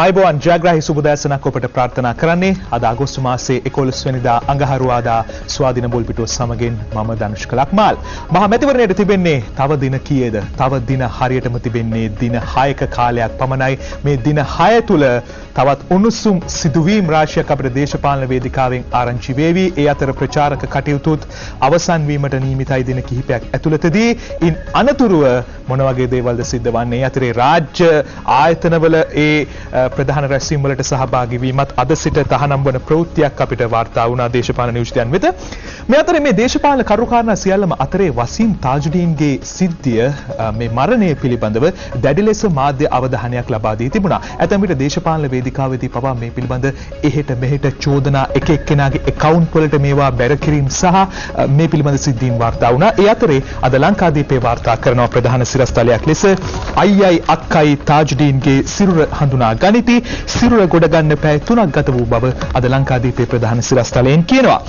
ආයුබෝවන් ජයග්‍රාහී සුබදෑසනක් ඔබට ප්‍රාර්ථනා කරන්නේ අද අගෝස්තු මාසයේ 11 වෙනිදා අඟහරුවාදා ස්වාධීන බුල්පිටුව සමගින් මම ධනුෂ්ක ලක්මාල්. මහා මැතිවරණයට තිබෙන්නේ තව දින කීයද? තව දින හරියටම තිබෙන්නේ දින 6ක කාලයක් පමණයි. මේ දින 6 තුල තවත් උණුසුම් සිදුවීම් රාශියක් අපේ දේශපාලන වේදිකාවෙන් ආරංචි වේවි. ඒ අතර ප්‍රචාරක කටයුතුත් අවසන් වීමට නියමිතයි දින කිහිපයක් ඇතුළතදී. ඉන් අනතුරුව මොන වගේ දේවල්ද සිද්ධ වන්නේ? ඒ අතරේ රාජ්‍ය ආයතනවල ඒ ප්‍රධාන රැස්වීම් වලට සහභාගී වීමත් අද සිට තහනම් වන ප්‍රවෘත්තියක් අපිට වාර්තා වුණා දේශපාලන නිවුස්දයන් වෙත. මේ අතරේ මේ දේශපාලන කරුකාරණා සියල්ලම අතරේ වසීම් තාජුඩීන්ගේ සිද්ධිය මේ මරණය පිළිබඳව දැඩි ලෙස මාධ්‍ය අවධානයක් ලබා දී තිබුණා. ඇතැම් විට දේශපාලන වේදිකාවේදී පවා මේ පිළිබඳ එහෙට මෙහෙට චෝදනා එක එක්කෙනාගේ account වලට මේවා බැර කිරීම සහ මේ පිළිබඳ සිද්ධීන් වාර්තා වුණා. ඒ අතරේ අද ලංකාදීපේ වාර්තා කරන ප්‍රධාන සිරස්තලයක් ලෙස අයියයි අක්කයි තාජුඩීන්ගේ සිරුර හඳුනා ගනිති. සිරුර ගොඩ ගන්න පැය 3ක් ගත වූ බව අද ලංකාදීපේ ප්‍රධාන සිරස්තලයෙන් කියනවා.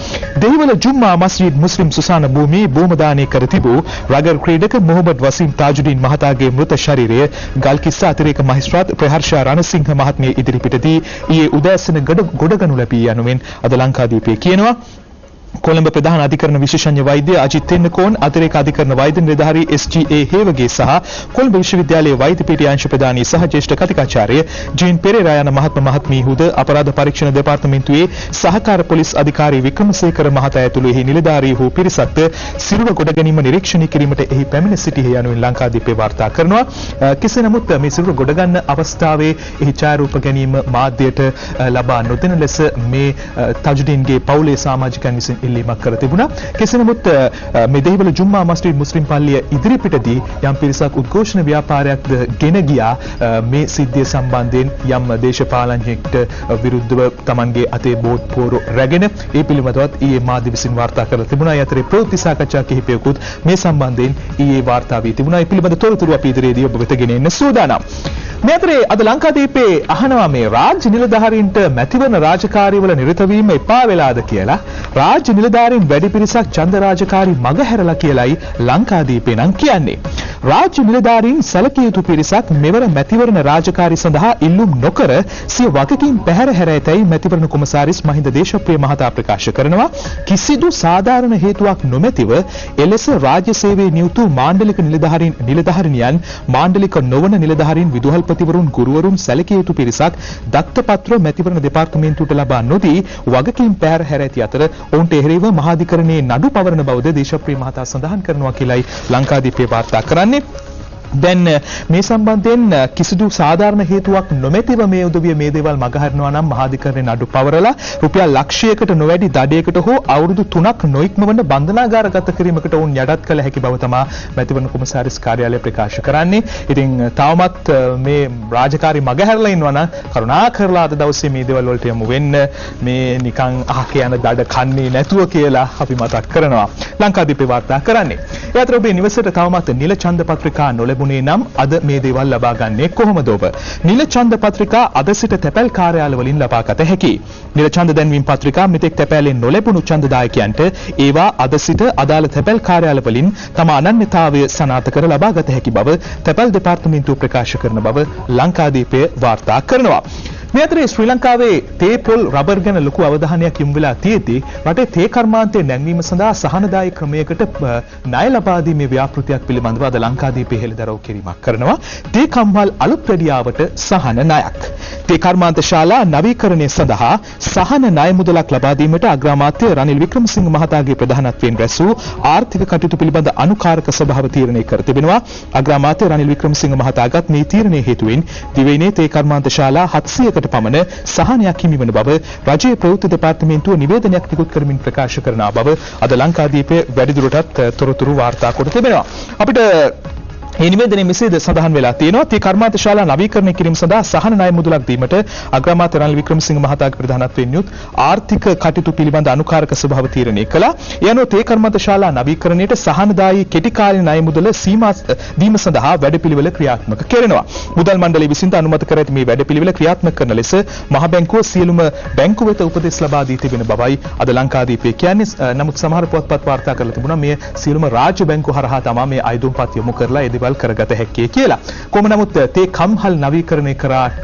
දෙහිවල ජුම්මා මස්ජිද් මුස්ලිම් සුසාන භූමියේ බෝමදානය කර තිබූ රගර් ක්‍රීඩක මොහොමඩ් වසීම් තාජුඩීන් මහතාගේ මృత ශරීරය ගල්කිස්ස අතිරේක මහේස්ත්‍රාත් ප්‍රහර්ෂා රණසිංහ මහත්මිය ඉදිරිපිටදී ඊයේ උදෑසන ගොඩගනු ලැබී යනුවෙන් අද ලංකාදීපේ කියනවා. කොළඹ ප්‍රධාන අධිකරණ විශේෂඥ වෛද්‍ය අජිත් තෙන්නකෝන් අතිරේක අධිකරණ වෛද්‍ය නිලධාරී එස්.ජී.ඒ. හේවගේ සහ කොළඹ විශ්වවිද්‍යාලයේ වෛද්‍ය පීඨයේ අංශ ප්‍රධානී සහ ජ්‍යෙෂ්ඨ කතිකාචාර්ය ජීන් පෙරේරා යන මහත්මීහුද අපරාධ පරීක්ෂණ දෙපාර්තමේන්තුවේ සහකාර පොලිස් අධිකාරී වික්‍රමසේකර මහතා ඇතුළු එහි නිලධාරීහු පිරිසක්ද සිරුර ගොඩ ගැනීම නිරීක්ෂණය කිරීමට එහි පැමිණ සිටියේ යනුවෙන් ලංකාදීපේ වාර්තා කරනවා. කෙසේ නමුත් මේ සිරුර ගොඩ ගන්න අවස්ථාවේ එහි ඡායාරූප ගැනීම මාධ්‍යයට ලබා නොදෙන ලෙස මේ තජුඩීන්ගේ පවුලේ සමාජිකයන් විසින් ඉල්ලීමක් කර තිබුණා. කෙසේ නමුත් මේ දෙහිවල ජුම්මා මස්ජිද් මුස්ලිම් පල්ලිය ඉදිරිපිටදී යම් පිරිසක් උද්ඝෝෂණ ව්‍යාපාරයක්ද ගෙන ගියා මේ සිද්ධිය සම්බන්ධයෙන් යම් දේශපාලනඥයෙක්ට විරුද්ධව Tamanගේ අතේ බෝඩ් පෝරු රැගෙන ඒ පිළිබඳවත් ඊයේ මාධ්‍ය විසින් වාර්තා කරලා තිබුණා. ඒ අතරේ ප්‍රවෘත්ති සාකච්ඡා කිහිපයකුත් මේ සම්බන්ධයෙන් ඊයේ වාර්තා වී තිබුණා. ඒ පිළිබඳ තොරතුරු අපි ඉදිරියේදී ඔබ වෙත ගෙන එන්න සූදානම්. මේ අතරේ අද ලංකාදීපේ අහනවා මේ රාජ්‍ය නිලධාරීන්ට මැතිවරණ රාජකාරිවල නිරත වීම එපා වෙලාද කියලා. රාජ්‍ය නිලධාරීන් වැඩි පිරිසක් ඡන්ද රාජකාරී මගහැරලා කියලයි ලංකාදීපේ නම් කියන්නේ. රාජ්‍ය නිලධාරීන් සැලකිය යුතු පිරිසක් මෙවර මැතිවරණ රාජකාරී සඳහා ඉල්ලුම් නොකර සිය වගකීම් පැහැර හැර ඇතැයි මැතිවරණ කොමසාරිස් මහින්ද දේශප්‍රිය මහතා ප්‍රකාශ කරනවා. කිසිදු සාධාරණ හේතුවක් නොමැතිව එලෙස රාජ්‍ය සේවයේ නියුතු මාණ්ඩලික නිලධාරිනියන් මාණ්ඩලික නොවන නිලධාරීන් විදුහල්පතිවරුන් ගුරුවරුන් සැලකිය යුතු පිරිසක් දත්තපත්‍ර මැතිවරණ දෙපාර්තමේන්තුවට ලබා නොදී වගකීම් පැහැර හැර ඇති අතර ඔවුන්ට එරෙහිව මහාධිකරණයේ නඩු පවරන බවද දේශප්‍රිය මහතා සඳහන් කරනවා කියලයි ලංකාදීපේ වාර්තා කරන්නේ. දැන් මේ සම්බන්ධයෙන් කිසිදු සාධාරණ හේතුවක් නොමැතිව මේ උදවිය මේ දේවල් මගහරිනවා නම් මහාධිකරණයේ නඩු පවරලා රුපියල් ලක්ෂයකට නොවැඩි දඩයකට හෝ අවුරුදු 3ක් නොඉක්මවන බන්ධනාගාරගත කිරීමකට වුන් යටත් කළ හැකි බව තමයි මැතිවරණ කොමසාරිස් කාර්යාලය ප්‍රකාශ කරන්නේ. ඉතින් තවමත් මේ රාජකාරී මගහැරලා ඉන්නවා නම් කරුණාකරලා අද දවසේ මේ දේවල් වලට යමු වෙන්න. මේ නිකන් අහක යන දඩ කන්නේ නැතුව කියලා අපි මතක් කරනවා. ලංකාදීපේ වාර්තා කරන්නේ. ඒ අතර ඔබේ නිවසේට තවමත් නිල ඡන්ද පත්‍රිකා නොලැබුණේ නම් අද මේ දේවල් ලබා ගන්නේ කොහොමද ඔබ? නිල ඡන්ද පත්‍රිකා අද සිට තැපැල් කාර්යාල වලින් ලබා ගත හැකියි. නිල ඡන්ද දැන්වීම පත්‍රිකා මෙතෙක් තැපැලෙන් නොලැබුණු ඡන්දදායකයන්ට ඒවා අද සිට අදාළ තැපැල් කාර්යාල වලින් තම අනන්‍යතාවය සනාථ කර ලබා ගත හැකි බව තැපැල් දෙපාර්තමේන්තුව ප්‍රකාශ කරන බව ලංකාදීපය වාර්තා කරනවා. මේ අතරේ ශ්‍රී ලංකාවේ තේ පොල් රබර් ගැන ලොකු අවධානයක් යොමු වෙලා තියෙද්දී රටේ තේ කර්මාන්තය නැංවීම සඳහා සහනදායී ක්‍රමයකට ණය ලබා දීමේ ව්‍යාපෘතියක් පිළිබඳව අද ලංකාදීපේ හෙළිදරව් කිරීමක් කරනවා. තේ කම්හල් අලුත් වැඩියාවට සහන ණයක්. තේ කර්මාන්ත ශාලා නවීකරණය සඳහා සහන ණය මුදලක් ලබා දීමට අග්‍රාමාත්‍ය රනිල් වික්‍රමසිංහ මහතාගේ ප්‍රධානත්වයෙන් රැස් වූ ආර්ථික කටයුතු පිළිබඳ අනුකාරක සභාව තීරණය කර තිබෙනවා. අග්‍රාමාත්‍ය රනිල් වික්‍රමසිංහ මහතාගත් මේ තීරණය හේතුවෙන් දිවයිනේ තේ කර්මාන්ත ශාලා 700කට පමණ සහනයක් හිමිවන බව රජයේ ප්‍රවෘත්ති දෙපාර්තමේන්තුව නිවේදනයක් නිකුත් කරමින් ප්‍රකාශ කරන බව අද ලංකාදීපේ වැඩිදුරටත් තොරතුරු වාර්තා කොට තිබෙනවා. අපිට මේ නිවේදනයේ මෙසේද සඳහන් වෙලා තියෙනවා. තේ කර්මාන්ත ශාලා නවීකරණය කිරීම සඳහා සහන ණය මුදලක් දීමට අග්‍රාමාත්‍ය රනිල් වික්‍රමසිංහ මහතාගේ ප්‍රධානත්වයෙන් යුත් ආර්ථික කටයුතු පිළිබඳ අනුකාරක සභාව තීරණය කළා. ඒ අනුව තේ කර්මාන්ත ශාලා නවීකරණයට සහනදායී කෙටි කාලීන ණය මුදල සීමා දීම සඳහා වැඩපිළිවෙල ක්‍රියාත්මක කරනවා. මුදල් මණ්ඩලය විසින් අනුමත කර ඇති මේ වැඩපිළිවෙල ක්‍රියාත්මක කරන ලෙස මහ බැංකුව සියලුම බැංකු වෙත උපදෙස් ලබා දී තිබෙන බවයි අද ලංකාදීපේ කියන්නේ. නමුත් සමහර පුවත්පත් වාර්තා කරලා තිබුණා මේ සියලුම රාජ්‍ය බැංකු හරහා තමයි මේ අයදුම්පත් යොමු කරලා දේවල් කරගත හැක්කේ කියලා. කොහොම නමුත් තේ කම්හල් නවීකරණය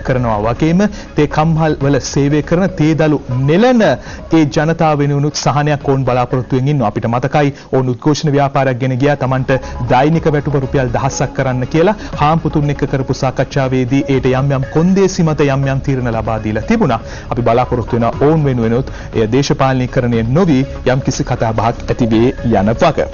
කරනවා වගේම තේ කම්හල් වල සේවය කරන තේදළු නෙලන ඒ ජනතාව වෙනුවෙන් සහනයක් ඕන් බලාපොරොත්තුෙන් ඉන්නවා. අපිට මතකයි ඕන් උද්ඝෝෂණ ව්‍යාපාරයක් ගෙන ගියා Tamanට දෛනික වැටුප රුපියල් 1000ක් කරන්න කියලා හාම්පුතුන් එක්ක කරපු සාකච්ඡාවේදී ඒට යම් යම් කොන්දේසි මත යම් යම් තීරණ ලබා දීලා තිබුණා. අපි බලාපොරොත්තු වෙනවා ඕන් වෙනුවෙනුත් එය දේශපාලනීකරණය නොවි යම් කිසි කතා බහක් ඇති වේ යන වග.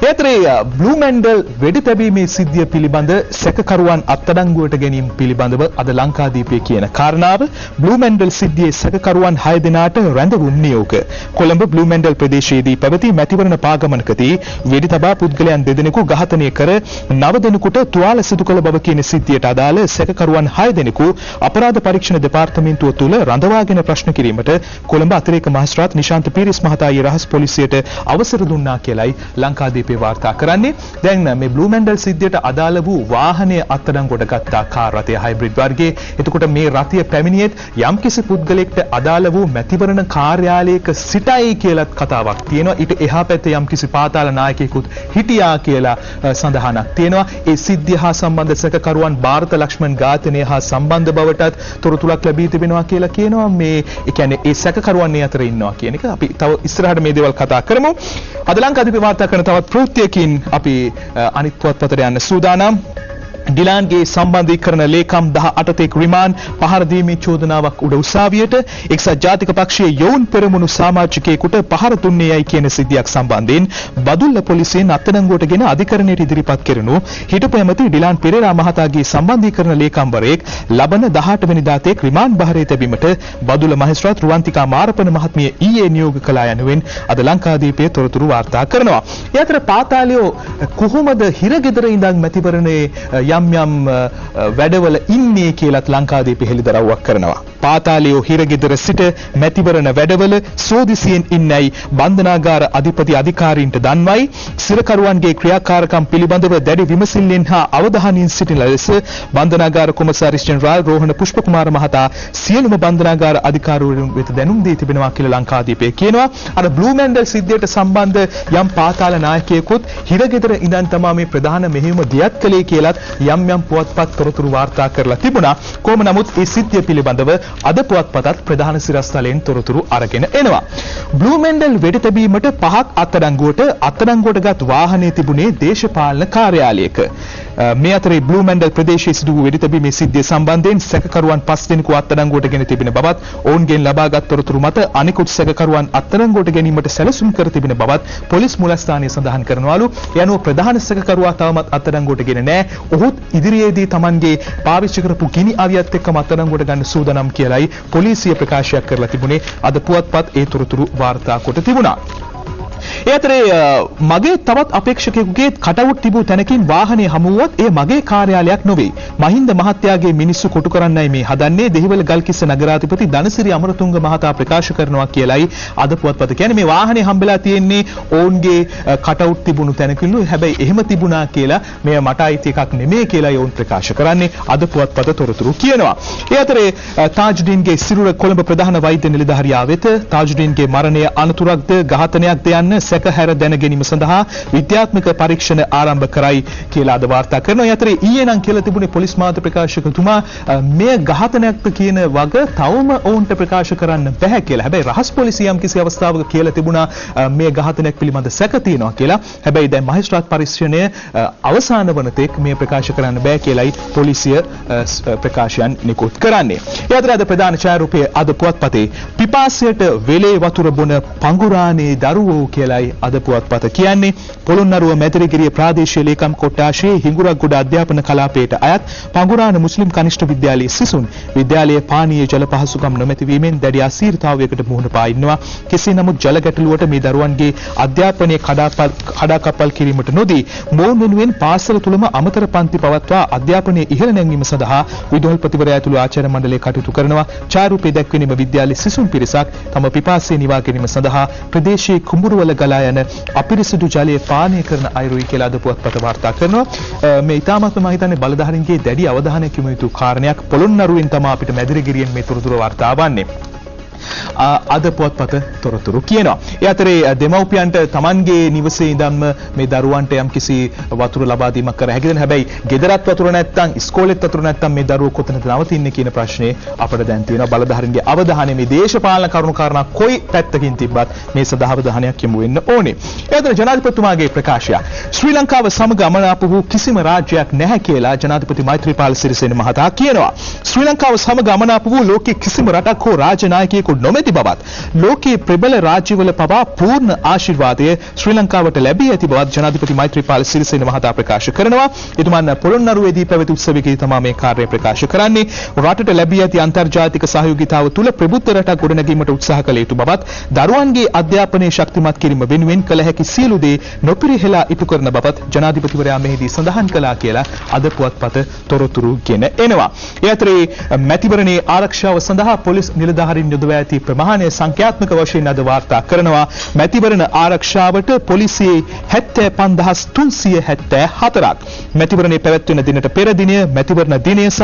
ඒතරේ බ්ලූ මැන්ඩල් වෙඩි තැබීමේ සිද්ධිය පිළිබඳ සැකකරුවන් අත්අඩංගුවට ගැනීම පිළිබඳව අද ලංකාදීපයේ කියන කාරණාව බ්ලූ මැන්ඩල් සිද්ධියේ සැකකරුවන් 6 දෙනාට රැඳවුම් නියෝග. කොළඹ බ්ලූ මැන්ඩල් ප්‍රදේශයේදී පැවති මැතිවරණ පාගමනකදී වෙඩි තබා පුද්ගලයන් දෙදෙනෙකු ඝාතනය කර 9 දෙනෙකුට තුවාල සිදු කළ බව කියන සිද්ධියට අදාළ සැකකරුවන් 6 දෙනෙකු අපරාධ පරීක්ෂණ දෙපාර්තමේන්තුව තුළ රඳවාගෙන ප්‍රශ්න කිරීමට කොළඹ අතිරේක මහේස්ත්‍රාත් නිශාන්ත පීරිස් මහතා රහස් පොලිසියට අවසර දුන්නා කියලයි ලංකාදීපේ වාර්තා කරන්නේ. දැන් මේ බ්ලූ මැන්ඩල් සිද්ධියට අදාළ වූ වාහනය අත්අඩංගුවට ගත්තා කාර් රථය හයිබ්‍රිඩ් වර්ගයේ. එතකොට මේ රථය පැමිණියෙත් යම්කිසි පුද්ගලෙක්ට අදාළ වූ මැතිවරණ කාර්යාලයක සිටයි කියලත් කතාවක් තියෙනවා. ඊට එහා පැත්තේ යම්කිසි පාතාල නායකයෙකුත් හිටියා කියලා සඳහනක් තියෙනවා. ඒ සිද්ධිය හා සම්බන්ධ සැකකරුවන් ಭಾರತ ලක්ෂ්මන් ඝාතනය හා සම්බන්ධ බවටත් තොරතුරක් ලැබී තිබෙනවා කියලා කියනවා. මේ ඒ කියන්නේ ඒ සැකකරුවන් මේ අතර ඉන්නවා කියන එක අපි තව ඉස්සරහට මේ දේවල් කතා කරමු. අද ලංකාදීපේ වාර්තා කරන තවත් ප්‍රවෘත්තියකින් අපි අනිත් පුවත්පතට යන්න සූදානම්. ඩිලාන්ගේ සම්බන්ධීකරණ ලේකම් 18 රිමාන්ඩ් පහර දීමේ චෝදනාවක් උඩ උසාවියට එක්සත් ජාතික පක්ෂයේ යොවුන් පෙරමුණු සමාජිකයෙකුට පහර දුන්නේ යයි කියන සිද්ධියක් සම්බන්ධයෙන් බදුල්ල පොලිසියෙන් අත්අඩංගුවටගෙන අධිකරණයට ඉදිරිපත් කෙරුණු හිටපු ඇමති ඩිලාන් පෙරේරා මහතාගේ සම්බන්ධීකරණ ලේකම්වරයෙක් ලබන 18 වෙනිදා තෙක් රිමාන්ඩ් බහරේ තැබීමට බදුල්ල මහේස්ත්‍රාත් රුවන්තිකා මාරපන මහත්මිය ඊයේ නියෝග කළා යනුවෙන් අද ලංකාදීපයේ තොරතුරු වාර්තා කරනවා. ඒ අතර පාතාලියෝ කොහොමද හිරගෙදර ඉඳන් මැතිවරණයේ යම් යම් වැඩවල ඉන්නේ කියලත් ලංකාදීපේ හෙළිදරව්වක් කරනවා. පාතාලියෝ හිරගෙදර සිට මැතිවරණ වැඩවල සෝදිසියෙන් ඉන්නයි බන්ධනාගාර අධිපති අධිකාරීන්ට දන්වයි. සිරකරුවන්ගේ ක්‍රියාකාරකම් පිළිබඳව දැඩි විමසිල්ලෙන් හා අවධානයෙන් සිටින ලෙස බන්ධනාගාර කොමසාරිස් ජෙනරාල් රෝහණ පුෂ්පකුමාර මහතා සියලුම බන්ධනාගාර අධිකාරීවරුන් වෙත දැනුම් දී තිබෙනවා කියලා ලංකාදීපේ කියනවා. අර බ්ලූ මැන්ඩල් සිද්ධියට සම්බන්ධ යම් පාතාල නායකයෙකුත් හිරගෙදර ඉඳන් තමයි මේ ප්‍රධාන මෙහෙයුම දියත් කළේ කියලත් යම් යම් පුවත්පත් තොරතුරු වාර්තා කරලා තිබුණා. කොහොම නමුත් මේ සිද්ධිය පිළිබඳව අද පුවත්පතත් ප්‍රධාන සිරස්තලයෙන් තොරතුරු අරගෙන එනවා. බ්ලූ මැන්ඩල් වෙඩි තැබීමට 5ක් අත්අඩංගුවටගත් වාහනේ තිබුණේ දේශපාලන කාර්යාලයක. මේ අතරේ බ්ලූ මැන්ඩල් ප්‍රදේශයේ සිදු වූ වෙඩි තැබීමේ සිද්ධිය සම්බන්ධයෙන් සැකකරුවන් 5 දෙනෙකු අත්අඩංගුවටගෙන තිබෙන බවත් ඔවුන්ගෙන් ලබාගත් තොරතුරු මත අනිකුත් සැකකරුවන් අත්අඩංගුවට ගැනීමට සැලසුම් කර තිබෙන බවත් පොලිස් මුලස්ථානය සඳහන් කරනවලු. යනුව ප්‍රධාන සැකකරුවා තවමත් අත්අඩංගුවටගෙන නැහැ. ඔහුත් ඉදිරියේදී Tamanගේ පාවිච්චි කරපු ගිනි අවියත් එක්කම අත්අඩංගුවට ගන්න සූදානම් කියලායි පොලිසිය ප්‍රකාශයක් කරලා තිබුණේ. අද පුවත්පත් ඒ තොරතුරු වාර්තා කොට තිබුණා. ඒ අතරේ මගේ තවත් අපේක්ෂකයෙකුගේ කටවුට් තිබූ තැනකින් වාහනේ හමුවුවත් ඒ මගේ කාර්යාලයක් නොවේ. මහින්ද මහත්තයාගේ මිනිස්සු කොටු කරන්නයි මේ හදන්නේ. දෙහිවල ගල්කිස්ස නගරාධිපති ධනසිරි අමරතුංග මහතා ප්‍රකාශ කරනවා කියලයි අද පුවත්පත කියන්නේ. මේ වාහනේ හම්බෙලා තියෙන්නේ ඔවුන්ගේ කටවුට් තිබුණු තැනකින්ලු. හැබැයි එහෙම තිබුණා කියලා මෙය මට අයිති එකක් නෙමෙයි කියලායි ඔවුන් ප්‍රකාශ කරන්නේ. අද පුවත්පත තොරතුරු කියනවා. ඒ අතරේ තාජුඩීන්ගේ සිරුර කොළඹ ප්‍රධාන වෛද්‍ය නිලධාරියා වෙත තාජුඩීන්ගේ මරණය අනතුරක්ද ඝාතනයක්ද යන්න සැකහැර දැන ගැනීම සඳහා විද්‍යාත්මක පරීක්ෂණ ආරම්භ කරයි කියලා අද වාර්තා කරනවා. යතරේ ඊයේ නම් කියලා තිබුණේ පොලිස් මාධ්‍ය ප්‍රකාශකතුමා මෙය ඝාතනයක්ද කියන වග තවම ඔවුන්ට ප්‍රකාශ කරන්න බැහැ කියලා. හැබැයි රහස් පොලිසිය යම් කිසි අවස්ථාවක කියලා තිබුණා මේ ඝාතනයක් පිළිබඳ සැක තියෙනවා කියලා. හැබැයි දැන් මහේස්ත්‍රාත් පරීක්ෂණය අවසන් වන තෙක් මේ ප්‍රකාශ කරන්න බෑ කියලායි පොලිසිය ප්‍රකාශයන් නිකුත් කරන්නේ. ඒ අතර අද ප්‍රධාන ඡායාරූපයේ අද පුවත්පතේ පිපාසයට වෙලේ වතුර බොන පඟුරානේ දරුවෝ කියලායි අද පුවත්පත කියන්නේ. පොළොන්නරුව මැදිරිගිරිය ප්‍රාදේශීය ලේකම් කොට්ටාශයේ හිඟුරක්ගොඩ අධ්‍යාපන කලාපයට අයත් පඟුරාන මුස්ලිම් කනිෂ්ඨ විද්‍යාලයේ සිසුන් විද්‍යාලයේ පානීය ජල පහසුකම් නොමැති වීමෙන් දැඩි අසීරුතාවයකට මුහුණ පා ඉන්නවා. කෙසේ නමුත් ජල ගැටලුවට මේ දරුවන්ගේ අධ්‍යාපනයේ කඩාකප්පල් කිරීමට නොදී මොවුන් වෙනුවෙන් පාසල තුලම අමතර පන්ති පවත්වා අධ්‍යාපනයේ ඉහළ නැංවීම සඳහා විදුහල්පතිවරයා ඇතුළු ආචාර්ය මණ්ඩලය කටයුතු කරනවා. ඡායාරූපයේ දැක්වෙනීම විද්‍යාලයේ සිසුන් පිරිසක් තම පිපාසය නිවා ගැනීම සඳහා ප්‍රදේශයේ කුඹුරුවල ගලා යන අපිරිසිදු ජලය පානය කරන අයුරුයි කියලා අද පුවත්පත වාර්තා කරනවා. මේ ඉතාමත්ම මම හිතන්නේ බලධාරීන්ගේ දැඩි අවධානයක් යොමු යුතු කාරණයක්. පොළොන්නරුවෙන් තමයි අපිට මැදිරිගිරියෙන් මේ තොරතුරු වාර්තා වන්නේ. අද පුවත්පත තොරතුරු කියනවා. ඒ අතරේ දෙමව්පියන්ට Tamanගේ නිවසේ ඉඳන්ම මේ දරුවන්ට යම්කිසි වතුර ලබා දීමක් කර හැකිද? හැබැයි ගෙදරත් වතුර නැත්නම් ඉස්කෝලෙත් වතුර නැත්නම් මේ දරුවෝ කොතනද නවතින්නේ කියන ප්‍රශ්නේ අපිට දැන් තියෙනවා. බලධාරීන්ගේ අවධානය මේ දේශපාලන කරුණු කාරණා කොයි පැත්තකින් තිබ්බත් මේ සඳහා අවධානයක් යොමු වෙන්න ඕනේ. ඒ අතර ජනාධිපතිතුමාගේ ප්‍රකාශය ශ්‍රී ලංකාව සමග අමනාප වූ කිසිම රාජ්‍යයක් නැහැ කියලා ජනාධිපති මෛත්‍රීපාල සිරිසේන මහතා කියනවා. ශ්‍රී ලංකාව සමග අමනාප වූ ලෝකයේ කිසිම රටක් හෝ රාජ්‍ය නායකයෙකු නොමැති බවත් ලෝකයේ ප්‍රබල රාජ්‍යවල පවා පූර්ණ ආශිර්වාදය ශ්‍රී ලංකාවට ලැබී ඇති බවත් ජනාධිපති මෛත්‍රීපාල සිරිසේන මහතා ප්‍රකාශ කරනවා. එතුමන් පොළොන්නරුවේදී පැවති උත්සවයකදී තමයි මේ කාර්යය ප්‍රකාශ කරන්නේ. රටට ලැබී ඇති අන්තර්ජාතික සහයෝගීතාව තුළ ප්‍රබුද්ධ රටක් ගොඩනැගීමට උත්සාහ කළ යුතු බවත් දරුවන්ගේ අධ්‍යාපනය ශක්තිමත් කිරීම වෙනුවෙන් කළ හැකි සියලු දේ නොපිරිහෙලා ඉටු කරන බවත් ජනාධිපතිවරයා මෙහිදී සඳහන් කළා කියලා අද පුවත්පත තොරතුරු ගෙන එනවා. ඒ අතරේ මැතිවරණයේ ආරක්ෂාව සඳහා පොලිස් නිලධාරීන් යොදවා ඇති ප්‍රමාණය සංඛ්‍යාත්මක වශයෙන් අද වාර්තා කරනවා. මැතිවරණ ආරක්ෂාවට පොලිසියේ 75374ක් මැතිවරණයේ පැවැත්වෙන දිනට පෙර දිනය, මැතිවරණ දිනය සහ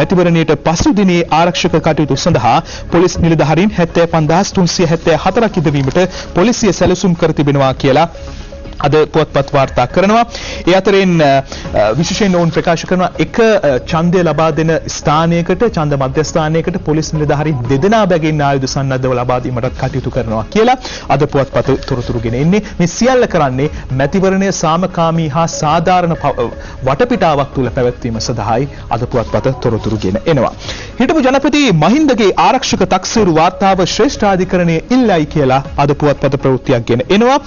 මැතිවරණයට පසු දිනේ ආරක්ෂක කටයුතු සඳහා පොලිස් නිලධාරීන් 75374ක් ඉදවීමට පොලිසිය සැලසුම් කර තිබෙනවා කියලා අද පුවත්පත් වාර්තා කරනවා. ඒ අතරින් විශේෂයෙන් ඔවුන් ප්‍රකාශ කරනවා එක ඡන්දය ලබා දෙන ස්ථානයකට, ඡන්ද මධ්‍යස්ථානයකට පොලිස් නිලධාරීන් දෙදෙනා බැගින් ආයුධ සන්නද්ධව ලබා දීමටත් කටයුතු කරනවා කියලා අද පුවත්පත තොරතුරු ගෙන එන්නේ. මේ සියල්ල කරන්නේ මැතිවරණය සාමකාමී හා සාධාරණ වටපිටාවක් තුල පැවැත්වීම සඳහායි අද පුවත්පත තොරතුරු ගෙන එනවා. හිටපු ජනපති මහින්දගේ ආරක්ෂක තක්සේරු වාර්තාව ශ්‍රේෂ්ඨාධිකරණයේ ඉල්ලයි කියලා අද පුවත්පත ප්‍රවෘත්තියක් ගෙන එනවා.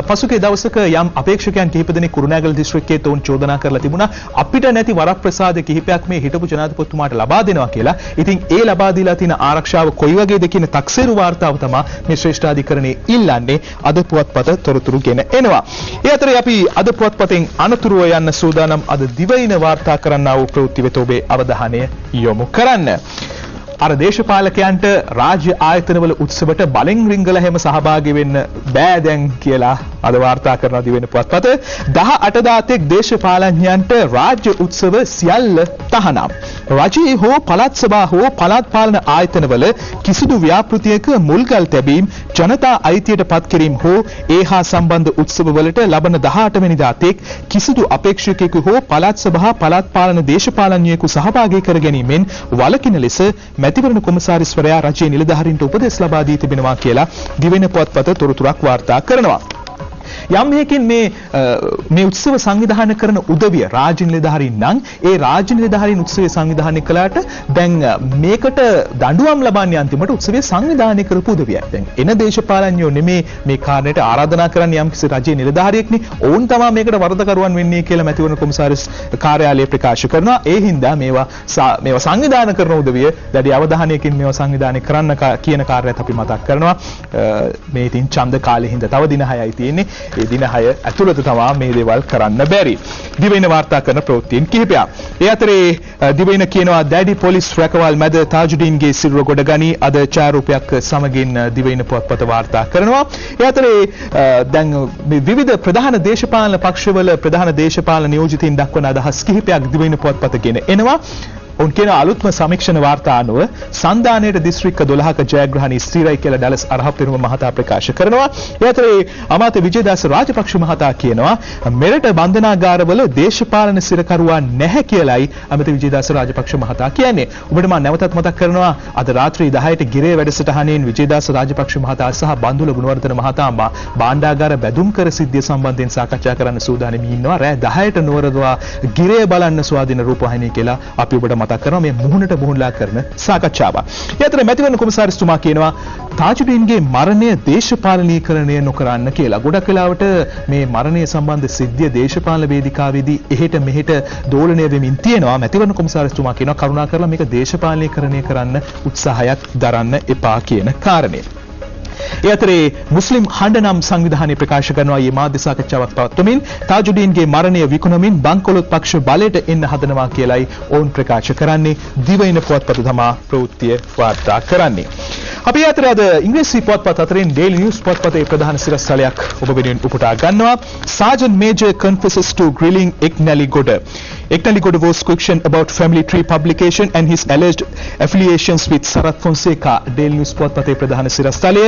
පසුගිය දවසක යම් අපේක්ෂකයන් කිහිප දෙනෙක් කුරුණෑගල දිස්ත්‍රික්කයේ තෝන් චෝදනා කරලා තිබුණා අපිට නැති වරප්‍රසාද කිහිපයක් මේ හිටපු ජනාධිපතිතුමාට ලබා දෙනවා කියලා. ඉතින් ඒ ලබා දීලා තියෙන ආරක්ෂාව කොයි වගේද කියන තක්සේරු වාර්තාව තමයි මේ ශ්‍රේෂ්ඨාධිකරණයේ ඉල්ලන්නේ. අද පුවත්පත තොරතුරු ගෙන එනවා. ඒ අතරේ අපි අද පුවත්පතෙන් අනතුරුව යන්න සූදානම් අද දිවයින වාර්තා කරන්නා වූ ප්‍රවෘත්ති වෙත ඔබේ අවධානය යොමු කරන්න. අර දේශපාලකයන්ට රාජ්‍ය ආයතනවල උත්සවට බලෙන් රිංගලා හැම සහභාගී වෙන්න බෑ දැන් කියලා අද වාර්තා කරන දිවෙන පුවත්පත 18 දාතෙක් දේශපාලඥයන්ට රාජ්‍ය උත්සව සියල්ල තහනම්. රජයේ හෝ පළාත් සභා හෝ පළාත් පාලන ආයතනවල කිසිදු ව්‍යාපෘතියක මුල්ගල් තැබීම්, ජනතා අයිතියට පත් කිරීම හෝ ඒ හා සම්බන්ධ උත්සවවලට ලබන 18 වෙනි දාතෙක් කිසිදු අපේක්ෂකයෙකු හෝ පළාත් සභා පළාත් පාලන දේශපාලඥයෙකු සහභාගී කර ගැනීමෙන් වළකින ලෙස මැතිවරණ කොමසාරිස්වරයා රජයේ නිලධාරීන්ට උපදෙස් ලබා දී තිබෙනවා කියලා දිවෙන පුවත්පත තොරතුරක් වාර්තා කරනවා. යම් හේකින් මේ උත්සව සංවිධානය කරන උදවිය රාජ්‍ය නිලධාරීන් නම් ඒ රාජ්‍ය නිලධාරීන් උත්සවය සංවිධානය කළාට දැන් මේකට දඬුවම් ලබන්නේ අන්තිමට උත්සවය සංවිධානය කරපු උදවිය. දැන් එන දේශපාලඥයෝ නෙමේ මේ කාර්යයට ආරාධනා කරන්නේ යම්කිසි රජයේ නිලධාරියෙක්නේ. ඔවුන් තමයි මේකට වරදකරුවන් වෙන්නේ කියලා මැතිවරණ කොමසාරිස් කාර්යාලය ප්‍රකාශ කරනවා. ඒ හින්දා මේවා සංවිධානය කරන උදවිය දැඩි අවධානයකින් මේවා සංවිධානය කරන්න කියන කාර්යයත් අපි මතක් කරනවා. මේ ඉතින් ඡන්ද කාලේ හින්දා තව දින 6යි තියෙන්නේ. ඒ දින 6 ඇතුළත තමයි මේ දේවල් කරන්න බැරි. දිවයින වාර්තා කරන ප්‍රවෘත්තීන් කිහිපයක්. ඒ අතරේ දිවයින කියනවා දැඩි පොලිස් රැකවල් මැද තාජුඩීන්ගේ සිරුර ගොඩගනී අද ඡායාරූපයක් සමගින් දිවයින පුවත්පත වාර්තා කරනවා. ඒ අතරේ දැන් මේ විවිධ ප්‍රධාන දේශපාලන පක්ෂවල ප්‍රධාන දේශපාලන නියෝජිතයින් දක්වන අදහස් කිහිපයක් දිවයින පුවත්පත ගෙන එනවා. උන් කියන අලුත්ම සමීක්ෂණ වාර්තා අනුව සන්දානයේ දිස්ත්‍රික්ක 12ක ජයග්‍රහණී ස්ථිරයි කියලා ඩලස් අරහප්පිරුම මහතා ප්‍රකාශ කරනවා. ඒ අතරේ අමාත්‍ය විජේදාස රාජපක්ෂ මහතා කියනවා මෙරට බන්ධනාගාරවල දේශපාලන සිරකරුවා නැහැ කියලයි අමාත්‍ය විජේදාස රාජපක්ෂ මහතා කියන්නේ. ඔබට මම නැවතත් මතක් කරනවා අද රාත්‍රී 10ට ගිරේ වැඩසටහනෙන් විජේදාස රාජපක්ෂ මහතා සහ බන්දුල ගුණවර්ධන මහතා භාණ්ඩාගාර බැදුම් කර සිද්ධිය සම්බන්ධයෙන් සාකච්ඡා කරන්න සූදානම් ඉන්නවා. රෑ 10ට නුවරදවා ගිරේ බලන්න ස්වාධීන රූපවාහිනිය කියලා අපි ඔබට මතක් කරනවා මේ මුහුණට මුහුණලා කරන සාකච්ඡාවක්. ඒ අතර මැතිවරණ කොමසාරිස්තුමා කියනවා තාජුඩීන්ගේ මරණය දේශපාලනීකරණය නොකරන්න කියලා. ගොඩක් වෙලාවට මේ මරණය සම්බන්ධ සිද්ධිය දේශපාලන වේදිකාවේදී එහෙට මෙහෙට දෝලණය වෙමින් තියෙනවා. මැතිවරණ කොමසාරිස්තුමා කියනවා කරුණාකරලා මේක දේශපාලනීකරණය කරන්න උත්සාහයක් දරන්න එපා කියන කාරණය. ඒ අතරේ මුස්ලිම් හඬ නම් සංවිධානය ප්‍රකාශ කරනවා මේ මාධ්‍ය සාකච්ඡාවක් පවත්වමින් තාජුඩීන්ගේ මරණය විකුණමින් බංකොලොත් පක්ෂ බලයට එන්න හදනවා කියලයි ඔවුන් ප්‍රකාශ කරන්නේ. දිවයින පුවත්පත තමයි ප්‍රවෘත්තිය වාර්තා කරන්නේ. අපි අතර අද ඉංග්‍රීසි පොත්පත් අතරින් Daily News පොත්පතේ ප්‍රධාන සිරස්තලයක් ඔබ වෙනුවෙන් උපුටා ගන්නවා. Sergeant Major confesses to grilling Eknali Goda. Eknali Goda was questioned about Family Tree publication and his alleged affiliations with Sarath Fonseca. Daily News පොත්පතේ ප්‍රධාන සිරස්තලය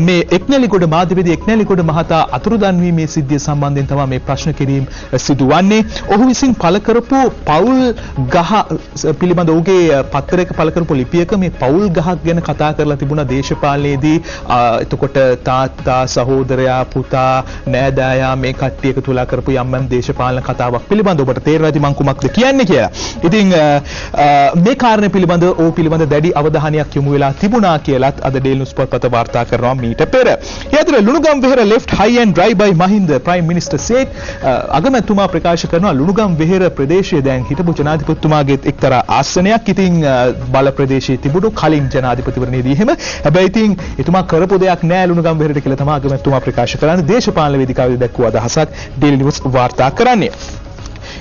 මේ Eknali Goda මාධ්‍යවේදී Eknali Goda මහතා අතුරුදන් වීමේ සිද්ධිය සම්බන්ධයෙන් තමයි මේ ප්‍රශ්න කිරීම සිදුවන්නේ. ඔහු විසින් පළ කරපු පවුල් ගහ පිළිබඳ ඔහුගේ පත්තරයක පළ කරපු ලිපියක මේ පවුල් ගහක් ගැන කතා කරලා තිබුණා දේශපාලනයේදී. එතකොට තාත්තා සහෝදරයා පුතා නෑදෑයා මේ කට්ටිය එකතු වෙලා කරපු යම් දේශපාලන කතාවක් පිළිබඳ ඔබට තේරෙයිද මම කුමක්ද කියන්නේ කියලා. ඉතින් මේ කාරණේ පිළිබඳ ඔහු පිළිබඳ දැඩි අවධානයක් යොමු වෙලා තිබුණා කියලාත් අද Daily News පොත්පත වාර්තා කරනවා මීට පෙර. ඊතර ලුණුගම් වෙහෙර left high and dry by Mahinda, Prime Minister said. අගමැතිතුමා ප්‍රකාශ කරනවා ලුණුගම් වෙහෙර ප්‍රදේශයේ දැන් හිටපු ජනාධිපතිතුමාගේ එක්තරා ආසනයක් ඉතින් බල ප්‍රදේශයේ තිබුණු කලින් ජනාධිපතිවරණයේදී එහෙම. හැබැයි ඉතින් එතුමා කරපු දෙයක් නෑ ලුණුගම් වෙහෙරට කියලා තමයි අගමැතිතුමා ප්‍රකාශ කරන්නේ. දේශපාලන වේදිකාවේ දැක්වූ අදහසක් Daily News වාර්තා කරන්නේ.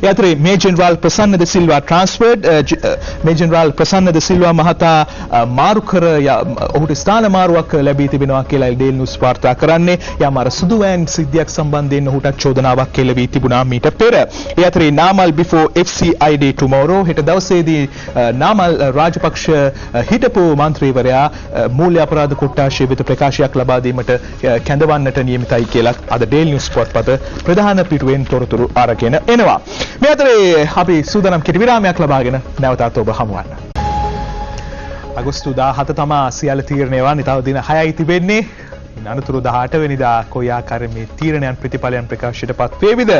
यात्री Major General Prasanna de Silva transferred. Major General Prasanna de Silva මහතා මාරු කර ඔහුට ස්ථාන මාරුවක් ලැබී තිබෙනවා කියලා Daily News වාර්තා කරන්නේ. යම් අර සුදුවෑන් සිද්ධියක් සම්බන්ධයෙන් ඔහුට චෝදනාවක් කෙලවී තිබුණා මීට පෙර. यात्री Namal before FCI day tomorrow. හෙට දවසේදී නාමල් රාජපක්ෂ හිටපු මන්ත්‍රීවරයා මූල්‍ය අපරාධ කොට්ටාශය වෙත ප්‍රකාශයක් ලබා දීමට කැඳවන්නට නියමිතයි කියලා අද Daily News පොත්පත ප්‍රධාන පිටුවෙන් තොරතුරු අරගෙන එනවා. මේ අතරේ අපි සූදානම් කෙටි විරාමයක් ලබාගෙන නැවතත් ඔබ හමුවන්න. අගෝස්තු 17 තමා සියල්ල තීරණය වන්නේ. තව දින 6යි තිබෙන්නේ. අනතුරු 18 වෙනිදා කොයි ආකාරයෙන් මේ තීරණයන් ප්‍රතිඵලයන් ප්‍රකාශයටපත් වේවිද?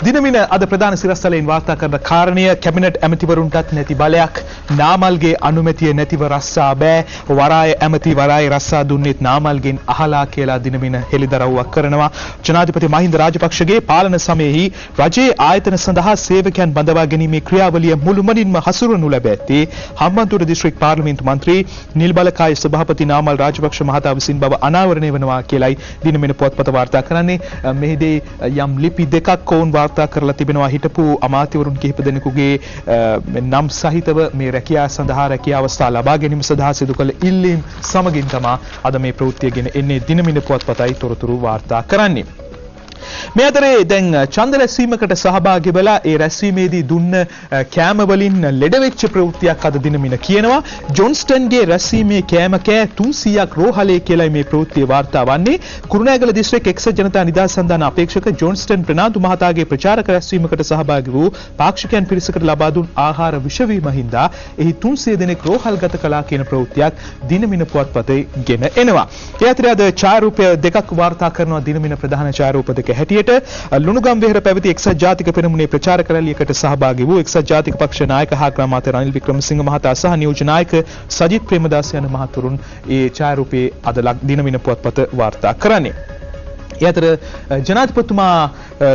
දිනමින අද ප්‍රධාන සිරස්තලයෙන් වාර්තා කරන කාරණය කැබිනට් ඇමතිවරුන්ටත් නැති බලයක්. නාමල්ගේ අනුමැතිය නැතිව රස්සා බෑ. වරාය ඇමති වරාය රස්සා දුන්නේත් නාමල්ගෙන් අහලා කියලා දිනමින හෙළිදරව්වක් කරනවා. ජනාධිපති මහින්ද රාජපක්ෂගේ පාලන සමයෙහි රජයේ ආයතන සඳහා සේවකයන් බඳවා ගැනීමේ ක්‍රියාවලිය මුළුමනින්ම හසුරවනු ලැබ ඇත්තේ හම්බන්තොට දිස්ත්‍රික් පාර්ලිමේන්තු මන්ත්‍රී නිල්බලකාය සභාපති නාමල් රාජපක්ෂ මහතා විසින් බව අනාවරණය වෙනවා කියලයි දිනමින පොත්පත වාර්තා කරන්නේ. මෙහිදී යම් ලිපි දෙකක් ඔවුන් වාර්තා කරලා තිබෙනවා. හිටපු අමාත්‍යවරුන් කිහිප දෙනෙකුගේ නම් සහිතව මේ රැකියාව සඳහා රැකියාව අවස්ථා ලබා ගැනීම සඳහා සිදු කළ ඉල්ලීම් සමගින් තමයි අද මේ ප්‍රවෘත්තිය ගෙන එන්නේ දිනමින පොත්පතයි තොරතුරු වාර්තා කරන්නේ. මේ අතරේ දැන් ඡන්ද රැස්වීමකට සහභාගී වෙලා ඒ රැස්වීමේදී දුන්න කෑම වලින් ලෙඩ වෙච්ච ප්‍රවෘත්තියක් අද දිනමින කියනවා. ජොන්ස්ටන්ගේ රැස්වීමේ කෑම කෑ 300ක් රෝහලේ කියලා මේ ප්‍රවෘත්තිය වාර්තා වන්නේ. කුරුණෑගල දිස්ත්‍රික් එක්සත් ජනතා නිදහස් සන්ධාන අපේක්ෂක ජොන්ස්ටන් ප්‍රනාන්දු මහතාගේ ප්‍රචාරක රැස්වීමකට සහභාගී වූ පාක්ෂිකයන් පිරිසකට ලබා දුන් ආහාර විෂවීම හින්දා එහි 300 දෙනෙක් රෝහල්ගත කළා කියන ප්‍රවෘත්තියක් දිනමින පුවත්පතේ ගෙන එනවා. ඒ අතරේ අද ඡායාරූපය දෙකක් වාර්තා කරනවා දිනමින ප්‍රධාන ඡායාරූප දෙක හැටියට ලුණුගම් වෙහෙර පැවති එක්සත් ජාතික පෙරමුණේ ප්‍රචාරක රැලියකට සහභාගී වූ එක්සත් ජාතික පක්ෂ නායක හා ග්‍රාමාත්‍ය රනිල් වික්‍රමසිංහ මහතා සහ නියෝජ්‍ය නායක සජිත් ප්‍රේමදාස යන මහතුරුන් ඒ ඡායාරූපයේ අද දිනමින පුවත්පත වාර්තා කරන්නේ. ඒ අතර ජනාධිපතිතුමා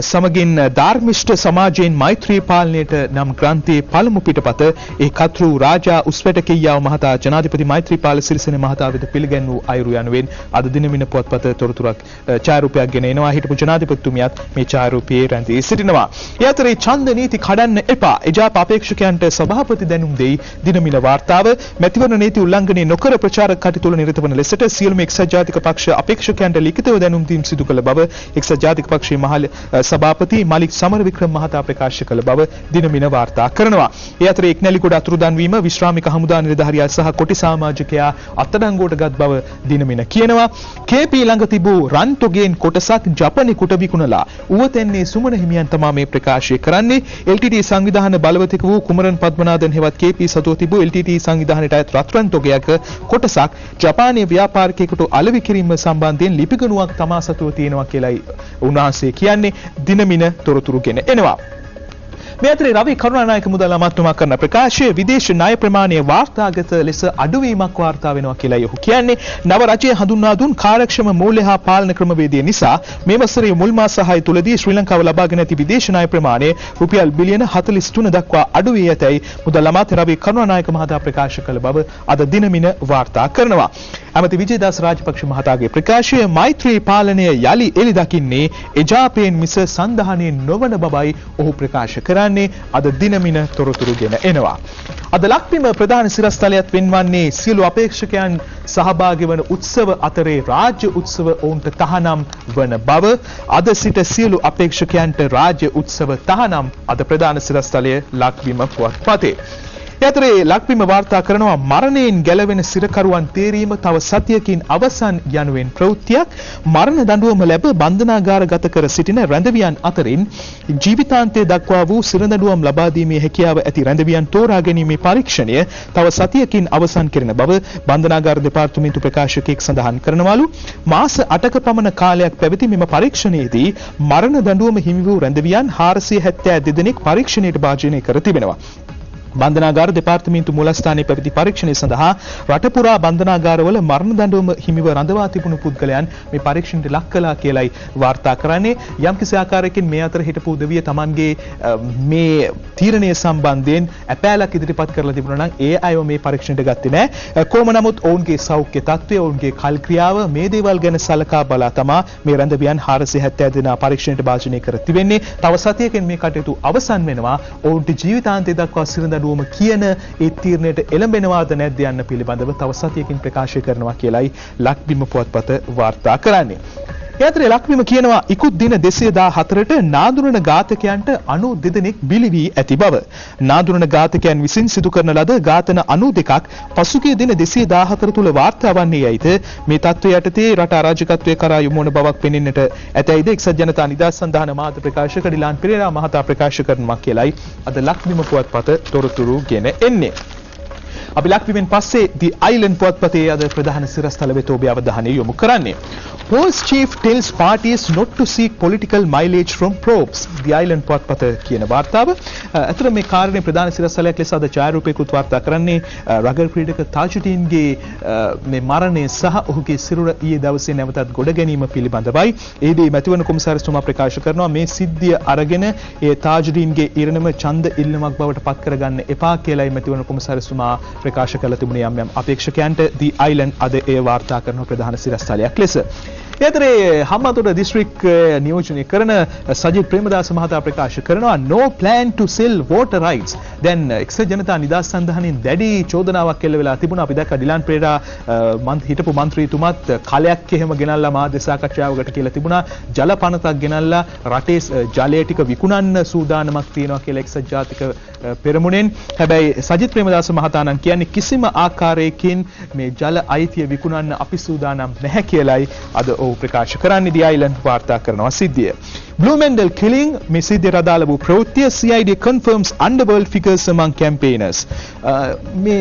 සමගින් ධාර්මිෂ්ඨ සමාජයෙන් මෛත්‍රී පාලනයට නම් ග්‍රන්ථයේ පළමු පිටපත ඒ කතෘ රාජා උස්වැට කෙයියාව මහතා ජනාධිපති මෛත්‍රීපාල සිරිසේන මහතා වෙත පිළිගැන් වූ අයුරු යනුවෙන් අද දිනමින පුවත්පත තොරතුරක් ඡායාරූපයක් ගෙන එනවා. හිටපු ජනාධිපතිතුමියත් මේ ඡායාරූපයේ රැඳී සිටිනවා. ඒ අතරේ ඡන්ද නීති කඩන්න එපා. එජාප අපේක්ෂකයන්ට සභාපති දැනුම් දෙයි දිනමින වාර්තාව. මැතිවරණ නීති උල්ලංඝනය නොකර ප්‍රචාරක කටයුතු වල නිරත වන ලෙසට සියලුම එක්සත් ජාතික පක්ෂ අපේක්ෂකයන්ට ලිඛිතව දැනුම් දීම් සිදු කළ බව එක්සත් ජාතික පක්ෂයේ මහල සභාපති මලික් සමරවික්‍රම මහතා ප්‍රකාශ කළ බව දිනමින වාර්තා කරනවා. ඒ අතරේ එක්නැලිගොඩ අතුරුදන් වීම විශ්‍රාමික හමුදා නිලධාරියා සහ කොටි සමාජිකයා අත්අඩංගුවට ගත් බව දිනමින කියනවා. KP ළඟ තිබූ රන් තොගෙන් කොටසක් ජපනෙකුට විකුණලා ඌවතැන්නේ සුමන හිමියන් තමා මේ ප්‍රකාශය කරන්නේ. LTT සංවිධාන බලවතෙකු වූ කුමරන් පද්මනාදන් හෙවත් KP සතුව තිබූ LTT සංවිධානයට අයත් රත්රන් තොගයක කොටසක් ජපානයේ ව්‍යාපාරිකයෙකුට අලෙවි කිරීම සම්බන්ධයෙන් ලිපිගණුවක් තමා සතුව තියෙනවා කියලයි උන්වහන්සේ කියන්නේ දිනමින තොරතුරු ගෙන එනවා. මේ අතරේ රවි කරුණානායක මුදල් අමාත්‍යතුමා කරන ප්‍රකාශය විදේශ ණය ප්‍රමාණය වාර්තාගත ලෙස අඩුවීමක් වාර්තා වෙනවා කියලා ඔහු කියන්නේ. නව රජය හඳුන්වා දුන් කාර්යක්ෂම මූල්‍ය හා පාලන ක්‍රමවේදය නිසා මේ වසරේ මුල් මාස 6 තුලදී ශ්‍රී ලංකාව ලබාගෙන ඇති විදේශ ණය ප්‍රමාණය රුපියල් බිලියන 43 දක්වා අඩු වී ඇතැයි මුදල් අමාත්‍ය රවි කරුණානායක මහතා ප්‍රකාශ කළ බව අද දිනමින වාර්තා කරනවා. ඇමති විජේදාස රාජපක්ෂ මහතාගේ ප්‍රකාශය මෛත්‍රී පාලනය යලි එළි දකින්නේ එජාපයෙන් මිස සන්ධානයෙන් නොවන බවයි ඔහු ප්‍රකාශ කරන්නේ. අද දිනමින තොරතුරුගෙන එනවා. අද ලක්බිම ප්‍රධාන සිරස්තලයත් වෙන්වන්නේ සියලු අපේක්ෂකයන් සහභාගී වන උත්සව අතරේ රාජ්‍ය උත්සව ඔවුන්ට තහනම් වන බව. අද සිට සියලු අපේක්ෂකයන්ට රාජ්‍ය උත්සව තහනම් අද ප්‍රධාන සිරස්තලයේ ලක්බිම පුවත්පතේ. යතරේ ලක්බිම වාර්තා කරනවා මරණයෙන් ගැලවෙන සිරකරුවන් තේරීම තව සතියකින් අවසන් යනුවෙන් ප්‍රවෘත්තියක්. මරණ දඬුවම ලැබ බන්ධනාගාරගත කර සිටින රැඳවියන් අතරින් ජීවිතාන්තය දක්වා වූ සිරදඬුවම් ලබා දීමේ හැකියාව ඇති රැඳවියන් තෝරා ගැනීමේ පරීක්ෂණය තව සතියකින් අවසන් කෙරෙන බව බන්ධනාගාර දෙපාර්තමේන්තු ප්‍රකාශකයෙක් සඳහන් කරනවලු. මාස 8ක පමණ කාලයක් පැවති මෙම පරීක්ෂණයේදී මරණ දඬුවම හිමි වූ රැඳවියන් 472 දෙනෙක් පරීක්ෂණයට භාජනය කර තිබෙනවා. බන්ධනාගාර දෙපාර්තමේන්තු මූලස්ථානයේ පැවති පරීක්ෂණය සඳහා රට පුරා බන්ධනාගාරවල මරණ දඬුවම හිමිව රඳවා තිබුණු පුද්ගලයන් මේ පරීක්ෂණයට ලක් කළා කියලයි වාර්තා කරන්නේ. යම්කිසි ආකාරයකින් මේ අතර හිටපු උදවිය Tamanගේ මේ තීරණය සම්බන්ධයෙන් අපෑලක් ඉදිරිපත් කරලා තිබුණා නම් ඒ අයව මේ පරීක්ෂණයට ගත්තේ නැහැ. කොහොම නමුත් ඔවුන්ගේ සෞඛ්‍ය තත්ත්වය, ඔවුන්ගේ කල් ක්‍රියාව මේ දේවල් ගැන සලකා බලා තමා මේ රැඳවියන් 470 දෙනා පරීක්ෂණයට භාජනය කර තිබෙන්නේ. තව සතියකින් මේ කටයුතු අවසන් වෙනවා. ඔවුන්ට ජීවිතාන්තය දක්වා සිරදඬුවම කියන ඒ තීරණයට එළඹෙනවාද නැද්ද යන්න පිළිබඳව තව සතියකින් ප්‍රකාශ කරනවා කියලයි ලක්බිම පුවත්පත වාර්තා කරන්නේ. යතරේ ලක්බිම කියනවා ඉකුත් දින 214ට නාදුරන ඝාතකයන්ට 92 දෙනෙක් බිලි වී ඇති බව. නාදුරන ඝාතකයන් විසින් සිදු කරන ලද ඝාතන 92ක් පසුගිය දින 214 තුල වාර්තා වන්නේ යයිද මේ තත්ත්වය යටතේ රට අරාජකත්වයේ කරා යොමු වන බවක් පෙනෙන්නට ඇතැයිද එක්සත් ජනතා නිදහස් සන්ධාන මාධ්‍ය ප්‍රකාශක ඩිලාන් පෙරේරා මහතා ප්‍රකාශ කරනවා කියලයි අද ලක්බිම පුවත්පත තොරතුරු ගෙන එන්නේ. අපි ලක්බිමෙන් පස්සේ The Island පුවත්පතේ අද ප්‍රධාන සිරස්තල වෙත ඔබේ අවධානය යොමු කරන්නේ. Polls chief tells parties not to seek political mileage from probes. The Island පුවත්පත කියන වාර්තාව. අතර මේ කාරණේ ප්‍රධාන සිරස්තලයක් ලෙස අද ඡායාරූපයකුත් වාර්තා කරන්නේ රගර් ක්‍රීඩක තාජුදීන්ගේ මේ මරණය සහ ඔහුගේ සිරුර ඊයේ දවසේ නැවතත් ගොඩ ගැනීම පිළිබඳවයි. ඒදී මැතිවරණ කොමසාරිස්තුමා ප්‍රකාශ කරනවා මේ සිද්ධිය අරගෙන ඒ තාජුදීන්ගේ ඉරණම ඡන්ද ඉල්ලමක් බවට පත් කරගන්න එපා කියලායි මැතිවරණ කොමසාරිස්තුමා ප්‍රකාශ කළ තිබුණේ යම් අපේක්ෂකයන්ට. The Island අද ඒ වාර්තා කරන ප්‍රධාන සිරස්තලයක් ලෙස. එතරේ හම්බන්තොට දිස්ත්‍රික් නියෝජනය කරන සජිත් ප්‍රේමදාස මහතා ප්‍රකාශ කරනවා no plan to sell water rights. දැන් එක්සත් ජනතා නිදහස් සන්ධානයෙන් දැඩි චෝදනාවක් එල්ල වෙලා තිබුණා. අපි දැක්ක ඩිලාන් පෙරේරා හිටපු මන්ත්‍රීතුමත් කලයක් එහෙම ගෙනල්ලා මාධ්‍ය සාකච්ඡාවකට කියලා තිබුණා. ජල පනතක් ගෙනල්ලා රටේ ජලය ටික විකුණන්න සූදානමක් තියෙනවා කියලා එක්සත් ජාතික පෙරමුණෙන්. හැබැයි සජිත් ප්‍රේමදාස මහතා නම් කියන්නේ කිසිම ආකාරයකින් මේ ජල අයිතිය විකුණන්න අපි සූදානම් නැහැ කියලායි අද ඔහු ප්‍රකාශ කරන්නේ. The Island වාර්තා කරනවා සිද්ධිය. Blue Mendel killing මේ සිද්ධියට අදාළ වූ ප්‍රවෘත්තිය CID confirms underworld figures among campaigners. මේ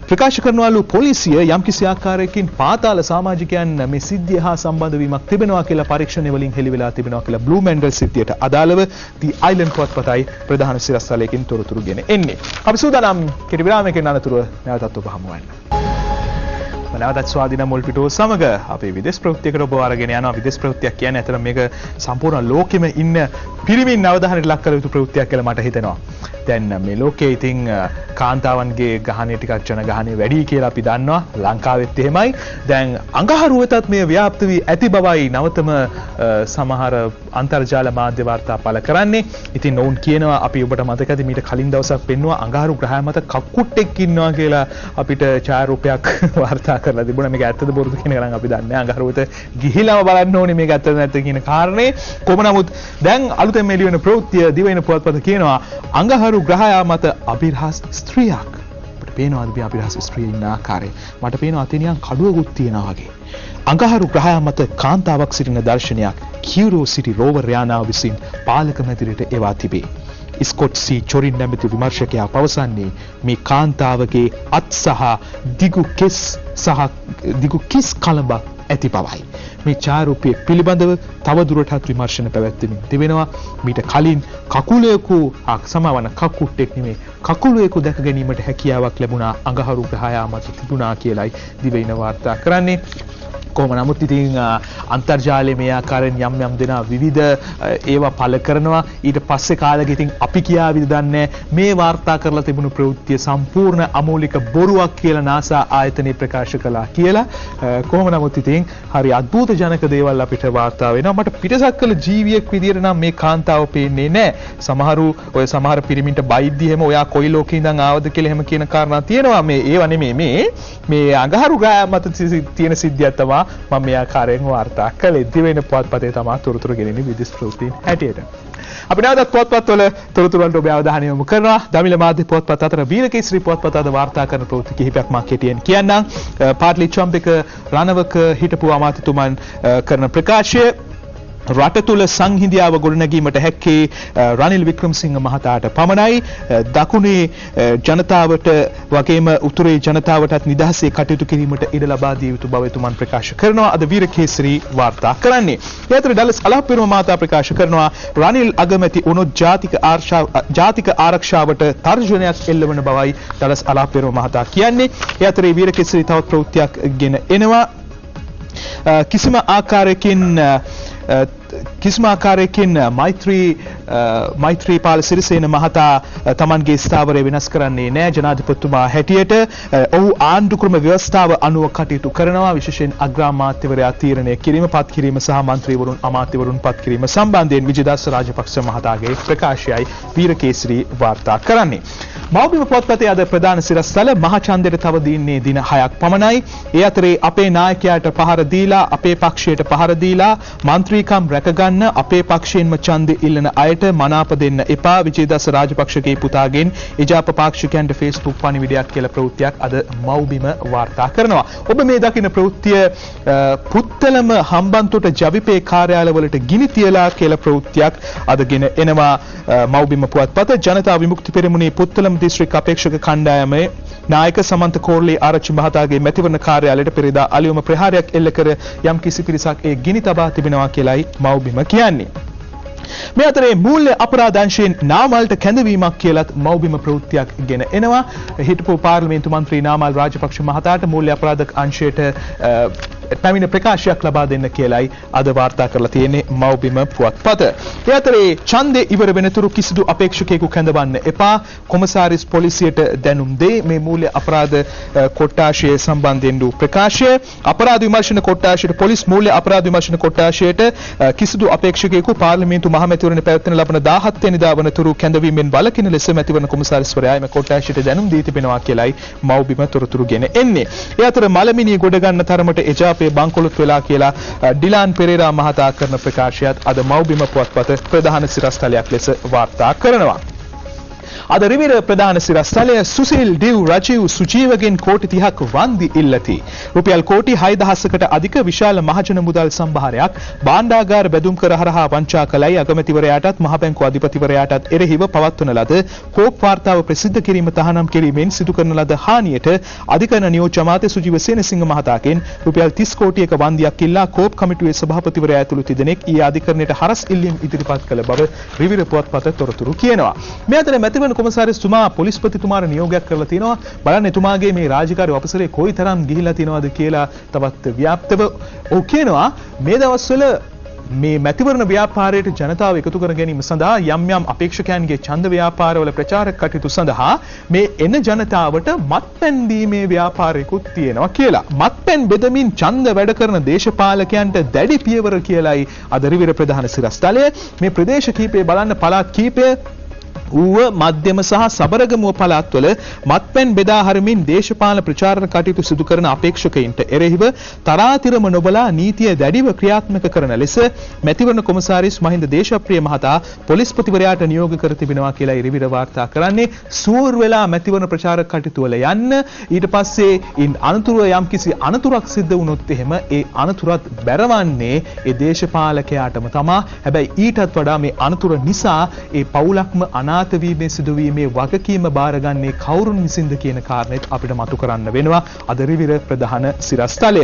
ප්‍රකාශ කරනවලු පොලිසිය යම්කිසි ආකාරයකින් පාතාල සමාජිකයන් මේ සිද්ධිය හා සම්බන්ධ වීමක් තිබෙනවා කියලා පරීක්ෂණ වලින් හෙළි වෙලා තිබෙනවා කියලා Blue Mendel සිද්ධියට අදාළව The Island පුවත්පතයි ප්‍රධාන සිරස්තලයකින් තොරතුරු ගෙන එන්නේ. අපි සූදානම් කෙටි විරාමයකින් අනතුරුව නැවතත් ඔබ හමු වෙන්න. නැවතත් ස්වාධීන මුල් පිටුව සමග අපේ විදේශ ප්‍රවෘත්තියකට ඔබ අරගෙන යනවා. විදේශ ප්‍රවෘත්තියක් කියන්නේ අතන මේක සම්පූර්ණ ලෝකෙම ඉන්න පිරිමින් අවධානයට ලක් කළ යුතු ප්‍රවෘත්තියක් කියලා මට හිතෙනවා. දැන් මේ ලෝකයේ ඉතින් කාන්තාවන්ගේ ගහණය ටිකක් ජනගහණය වැඩි කියලා අපි දන්නවා. ලංකාවෙත් එහෙමයි. දැන් අඟහරු වෙතත් මේ ව්‍යාප්ත වී ඇති බවයි නවතම සමහර අන්තර්ජාල මාධ්‍ය වාර්තා පළ කරන්නේ. ඉතින් ඔවුන් කියනවා අපි ඔබට මතකද මීට කලින් දවසක් පෙන්නුවා අඟහරු ග්‍රහය මත කක්කුට්ටෙක් ඉන්නවා කියලා අපිට ඡායාරූපයක් වාර්තා කරලා තිබුණා. මේක ඇත්තද බොරුද කියන එක නම් අපි දන්නේ නැහැ. අඟහරු වෙත ගිහිලාම බලන්න ඕනේ මේක ඇත්තද නැත්ද කියන කාරණේ. කොහොම නමුත් දැන් අලුතෙන් එළි වෙන ප්‍රවෘත්තිය දිවයින පුවත්පත කියනවා අඟහරු ග්‍රහයා මත අභිරහස් ස්ත්‍රියක්. අපිට පේනවාද මේ අභිරහස් ස්ත්‍රිය ඉන්න ආකාරය? මට පේනවා අතනියන් කඩුවකුත් තියෙනවා වගේ. අඟහරු ග්‍රහයා මත කාන්තාවක් සිටින දර්ශනයක් කියුරියෝසිටි රෝවර් යානාව විසින් පාලක මැදිරියට එවා තිබේ. ස්කොට් සී චොරින් නැමැති විමර්ශකයා පවසන්නේ මේ කාන්තාවගේ අත් සහ දිගු කෙස් කලඹක් ඇති බවයි. මේ ඡායාරූපය පිළිබඳව තවදුරටත් විමර්ශන පැවැත්වෙමින් තිබෙනවා. මීට කලින් කකුලයකු සමවන කකුට්ටෙක් නෙමෙයි කකුලයකු දැක ගැනීමට හැකියාවක් ලැබුණා අඟහරු ග්‍රහයා මත තිබුණා කියලයි දිවයින වාර්තා කරන්නේ. කොහොම නමුත් ඉතින් අන්තර්ජාලයේ මේ ආකාරයෙන් යම් යම් දෙනා විවිධ ඒවා පළ කරනවා. ඊට පස්සේ කාලෙක ඉතින් අපි කියාවිද දන්නේ මේ වාර්තා කරලා තිබුණු ප්‍රවෘත්තිය සම්පූර්ණ අමූලික බොරුවක් කියලා නාසා ආයතනයේ ප්‍රකාශ කළා කියලා. කොහොම නමුත් ඉතින් හරි අద్భుත ජනක දේවල් අපිට වාර්තා වෙනවා. මට පිටසක්වල ජීවියෙක් විදියට නම් මේ කාන්තාව පේන්නේ නැහැ. සමහරු ඔය සමහර පිරිමින්ට බයිද්දි එහෙම ඔයා කොයි ලෝකේ ඉඳන් ආවද කියලා එහෙම කියන කාරණා තියෙනවා. මේ ඒව නෙමෙයි මේ අඟහරු ගෑ මත තියෙන සිද්ධියක් තමයි මම මේ ආකාරයෙන් වාර්තා කළේ. දිවෙන පුවත්පතේ තමයි තොරතුරු ගෙනෙන්නේ විදිස් ප්‍රවෘත්ති හැටියට. අපි නැවතත් පුවත්පත්වල තොරතුරු වලට ඔබ අවධානය යොමු කරනවා. දමිළ මාධ්‍ය පුවත්පත් අතර වීරකේසරි පුවත්පත අද වාර්තා කරන ප්‍රවෘත්ති කිහිපයක් මා කෙටියෙන් කියන්නම්. පාට්ලි චම්පක රණවක හිටපු අමාත්‍යතුමන් කරන ප්‍රකාශය රට තුල සංහිඳියාව ගොඩනැගීමට හැක්කේ රනිල් වික්‍රමසිංහ මහතාට පමණයි. දකුණේ ජනතාවට වගේම උතුරේ ජනතාවටත් නිදහසේ කටයුතු කිරීමට ඉඩ ලබා දිය යුතු බව එතුමන් ප්‍රකාශ කරනවා. අද වීරකේසරි වාර්තා කරන්නේ. ඒ අතර ඩලස් අලහප්පිරම මහතා ප්‍රකාශ කරනවා රනිල් අගමැති වුණොත් ජාතික ආරක්ෂාවට තර්ජනයක් එල්ලවන බවයි ඩලස් අලහප්පිරම මහතා කියන්නේ. ඒ අතරේ වීරකේසරි තවත් ප්‍රවෘත්තියක් ගෙන එනවා. කිසිම ආකාරයකින් මෛත්‍රීපාල සිරිසේන මහතා තමන්ගේ ස්ථාවරය වෙනස් කරන්නේ නැහැ. ජනාධිපතිතුමා හැටියට ඔහු ආණ්ඩු ක්‍රම ව්‍යවස්ථාව අනුව කටයුතු කරනවා. විශේෂයෙන් අග්‍රාමාත්‍යවරයා තීරණය කිරීම, පත් කිරීම සහ මන්ත්‍රීවරුන් අමාත්‍යවරුන් පත් කිරීම සම්බන්ධයෙන් විජේදාස රාජපක්ෂ මහතාගේ ප්‍රකාශයයි වීරකේසරි වාර්තා කරන්නේ. මව්බිම පුවත්පතේ අද ප්‍රධාන සිරස්තල මහචන්දයට තව දින්නේ දින 6ක් පමණයි. ඒ අතරේ අපේ නායකයාට පහර දීලා, අපේ පක්ෂයට පහර දීලා මන්ත්‍රීකම් රැකගන්න අපේ පක්ෂයෙන්ම ඡන්දෙ ඉල්ලන අයට මනාප දෙන්න එපා. විජේදාස රාජපක්ෂගේ පුතාගෙන් එජාප පාක්ෂිකයන්ට Facebook පණිවිඩයක් කියලා ප්‍රවෘත්තියක් අද මව්බිම වාර්තා කරනවා. ඔබ මේ දකින ප්‍රවෘත්තිය පුත්තලම හම්බන්තොට ජවිපේ කාර්යාලවලට ගිනි තියලා කියලා ප්‍රවෘත්තියක් අදගෙන එනවා මව්බිම පුවත්පත. ජනතා විමුක්ති පෙරමුණේ පුත්තලම දිස්ත්‍රික් අපේක්ෂක කණ්ඩායමේ නායක සමන්ත කෝර්ලේ ආරච්චි මහතාගේ මැතිවරණ කාර්යාලයට පෙරේදා අලියොම ප්‍රහාරයක් එල්ල කර යම් කිසි පිරිසක් ඒ ගිනි තබා තිබෙනවා කියලායි මව්බිම කියන්නේ. මේ අතරේ මූල්‍ය අපරාධ අංශයෙන් නාමල්ට කැඳවීමක් කියලත් මව්බිම ප්‍රවෘත්තියක් ගෙන එනවා. හිටපු පාර්ලිමේන්තු මන්ත්‍රී නාමල් රාජපක්ෂ මහතාට මූල්‍ය අපරාධ අංශයට පැමිණ ප්‍රකාශයක් ලබා දෙන්න කියලායි අද වාර්තා කරලා තියෙන්නේ මව්බිම පුවත්පත. ඒ අතරේ ඡන්දේ ඉවර වෙනතුරු කිසිදු අපේක්ෂකයෙකු කැඳවන්න එපා. කොමසාරිස් පොලිසියට දැනුම් දෙයි. මේ මූල්‍ය අපරාධ කොට්ටාශය සම්බන්ධයෙන් වූ ප්‍රකාශය. අපරාධ විමර්ශන කොට්ටාශයට පොලිස් මූල්‍ය අපරාධ විමර්ශන කොට්ටාශයට කිසිදු අපේක්ෂකයෙකු පාර්ලිමේන්තු මහමැතිවරණ පැවැත්වෙන ලබන 17 වෙනිදා වනතුරු කැඳවීමෙන් වළකින ලෙස මැතිවරණ කොමසාරිස්වරයා එම කොට්ටාශයට දැනුම් දී තිබෙනවා කියලායි මව්බිම තොරතුරු ගෙන එන්නේ. ඒ අතර මලමිනිය ගොඩ ගන්න තරමට එජාපේ බංකොලොත් වෙලා කියලා ඩිලාන් පෙරේරා මහතා කරන ප්‍රකාශයත් අද මව්බිම පුවත්පත ප්‍රධාන සිරස්තලයක් ලෙස වාර්තා කරනවා. අද රිවිර ප්‍රධාන සිරස්තලය සුසිල් ඩිව් රජීව් සුජීවගෙන් කෝටි 30ක් වන්දි ඉල්ලති. රුපියල් කෝටි 6000කට අධික විශාල මහජන මුදල් සම්භාරයක් භාණ්ඩාගාර බැදුම් කර හරහා වංචා කළයි අගමැතිවරයාටත් මහ බැංකු අධිපතිවරයාටත් එරෙහිව පවත්වන ලද කෝප් වාර්තාව ප්‍රසිද්ධ කිරීම තහනම් කිරීමෙන් සිදු කරන ලද හානියට අධිකරණ නියෝජ්‍ය අමාත්‍ය සුජීව සේනසිංහ මහතාගෙන් රුපියල් 30 කෝටියක වන්දියක් ඉල්ලා කෝප් කමිටුවේ සභාපතිවරයා ඇතුළු තිදෙනෙක් ඊයේ අධිකරණයට හරස් ඉල්ලීම් ඉදිරිපත් කළ බව රිවිර පුවත්පත තොරතුරු කියනවා. මේ අතර මැතිවරණ කොමසාරිස්තුමා පොලිස්පතිතුමාට නියෝගයක් කරලා තිනවා. බලන්න එතුමාගේ මේ රාජකාරී අපසරේ කොයිතරම් ගිහිලා තිනවද කියලා තවත් ව්‍යාප්තව ඔහු කියනවා. මේ දවස්වල මේ මැතිවරණ ව්‍යාපාරයට ජනතාව එකතු කර ගැනීම සඳහා යම් යම් අපේක්ෂකයන්ගේ ඡන්ද ව්‍යාපාරවල ප්‍රචාරක කටයුතු සඳහා මේ එන ජනතාවට මත්පැන් දීමේ ව්‍යාපාරයකුත් තියෙනවා කියලා. මත්පැන් බෙදමින් ඡන්ද වැඩ කරන දේශපාලකයන්ට දැඩි පියවර කියලායි අද රිවිර ප්‍රධාන සිරස්තලය. මේ ප්‍රදේශ කීපේ බලන්න පළාත් කීපය ඌව මධ්‍යම සහ සබරගමුව පළාත්වල මත්පැන් බෙදා හරිමින් දේශපාලන ප්‍රචාරණ කටයුතු සිදු කරන අපේක්ෂකයින්ට එරෙහිව තරාතිරම නොබලා නීතිය දැඩිව ක්‍රියාත්මක කරන ලෙස මැතිවරණ කොමසාරිස් මහින්ද දේශප්‍රිය මහතා පොලිස්පතිවරයාට නියෝග කර තිබෙනවා කියලා ඉරිවිර වාර්තා කරන්නේ. සූර් වෙලා මැතිවරණ ප්‍රචාරක කටයුතු වල යන්න, ඊට පස්සේ ඉන් අනතුරුව යම් කිසි අනතුරක් සිද්ධ වුණොත් එහෙම ඒ අනතුරත් බැරවන්නේ ඒ දේශපාලකයාටම තමයි. හැබැයි ඊටත් වඩා මේ අනතුර නිසා ඒ පවුලක්ම අනාථ වීමේ සිදුවීමේ වගකීම බාරගන්නේ කවුරුන් විසින්ද කියන කාරණේත් අපිට මතු කරන්න වෙනවා. අද රිවිර ප්‍රධාන සිරස්තලය.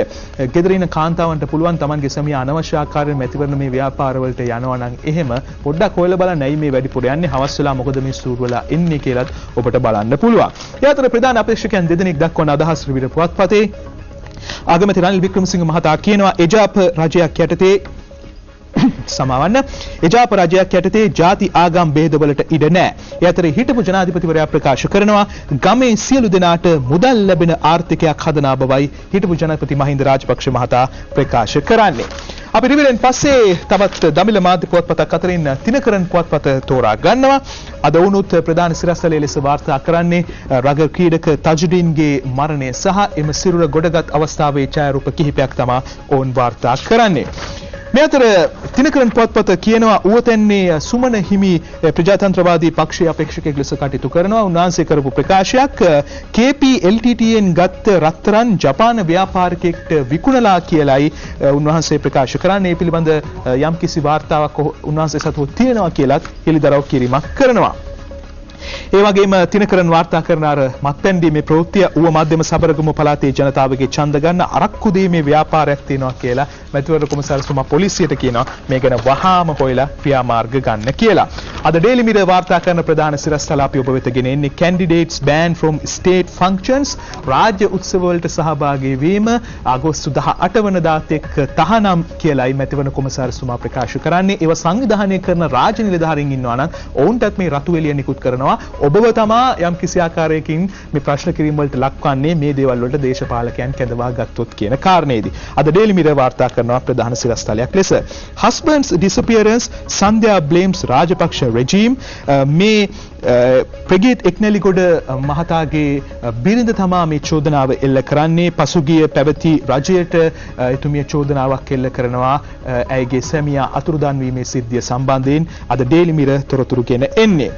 ගෙදරින කාන්තාවන්ට පුළුවන් Tamanගේ සමිය අනවශ්‍ය ආකාරයෙන් මැතිවරණ මේ ව්‍යාපාරවලට යනවා නම් එහෙම පොඩ්ඩක් හොයලා බලන්න ඇයි මේ වැඩිපුර යන්නේ, හවස් වෙලා මොකද මේ සූර් වෙලා එන්නේ කියලාත් ඔබට බලන්න පුළුවන්. ඒ අතර ප්‍රධාන අපේක්ෂකයන් දෙදෙනෙක් දක්වන අදහස් රිවිර පුවත්පතේ ආගමැති රනිල් වික්‍රමසිංහ මහතා කියනවා එජාප රජයක් යටතේ සමාවන්න එජාප රජයක් යටතේ ಜಾති ආගම් ભેදවලට ඉඩ නැහැ. ඒ අතරේ හිටපු ජනාධිපතිවරයා ප්‍රකාශ කරනවා ගමේ සියලු දෙනාට මුදල් ලැබෙන ආර්ථිකයක් හදනා බවයි හිටපු ජනාධිපති මහින්ද රාජපක්ෂ මහතා ප්‍රකාශ කරන්නේ. අපි රිවිලෙන් පස්සේ තවත් දමිළ මාධ්‍ය පුවත්පතක් අතරින් තිනකරන් පුවත්පත තෝරා ගන්නවා. අද වුණුත් ප්‍රධාන සිරස්තලයේ ලෙස වාර්තා කරන්නේ රගර් ක්‍රීඩක තජුඩින්ගේ මරණය සහ එම සිරුර ගොඩගත් අවස්ථාවේ ඡායාරූප කිහිපයක් තමයි ඔවුන් වාර්තා කරන්නේ. මේ අතර තිනකරන් පුවත්පත කියනවා ඌවතැන්නේ සුමන හිමි ප්‍රජාතන්ත්‍රවාදී පක්ෂයේ අපේක්ෂකයෙක් ලෙස කටයුතු කරනවා. උන්වහන්සේ කරපු ප්‍රකාශයක් KPLTTN ගත්ත රත්තරන් ජපාන ව්‍යාපාරිකයෙක්ට විකුණලා කියලායි උන්වහන්සේ ප්‍රකාශ කරන්නේ. මේ පිළිබඳ යම්කිසි වාර්තාවක් උන්වහන්සේ සතුව තියෙනවා කියලත් හෙළිදරව් කිරීමක් කරනවා. ඒ වගේම තිනකරන් වාර්තා කරන අර මත්පැන් දීමේ ප්‍රවෘත්තිය ඌව මධ්‍යම සබරගමු පළාතේ ජනතාවගේ ඡන්ද ගන්න අරක්කු දීමේ ව්‍යාපාරයක් තියෙනවා කියලා මැතිවරණ කොමසාරිස්තුමා පොලිසියට කියනවා මේ ගැන වහාම හොයලා ක්‍රියාමාර්ග ගන්න කියලා. අද ඩේලි මිරර් වාර්තා කරන ප්‍රධාන සිරස්තල අපි ඔබ වෙත ගෙන එන්නේ candidates banned from state functions රාජ්‍ය උත්සව වලට සහභාගී වීම අගෝස්තු 18 වෙනිදාත් එක්ක තහනම් කියලායි මැතිවරණ කොමසාරිස්තුමා ප්‍රකාශ කරන්නේ. ඒව සංවිධානය කරන රාජ්‍ය නිලධාරීන් ඉන්නවා නම් ඔවුන්ටත් මේ රතු එළිය නිකුත් කරනවා. ඔබව තමා යම් කිසි ආකාරයකින් මේ ප්‍රශ්න කිරීම වලට ලක්වන්නේ මේ දේවල් වලට දේශපාලකයන් කැඳවා ගත්තොත් කියන කාරණේදී. අද ඩේලි මිරර් වාර්තා කරනවා ප්‍රධාන සිරස්තලයක් ලෙස. Husband's disappearance Sandhya blames Rajapaksa regime. මේ ප්‍රගීත් එක්නැලිගොඩ මහතාගේ බිරිඳ තමා මේ චෝදනාව එල්ල කරන්නේ. පසුගිය පැවති රජයට එතුමිය චෝදනාවක් එල්ල කරනවා ඇයගේ සැමියා අතුරුදන් වීමේ සිද්ධිය සම්බන්ධයෙන්. අද ඩේලි මිරර් තොරතුරු ගෙන එන්නේ.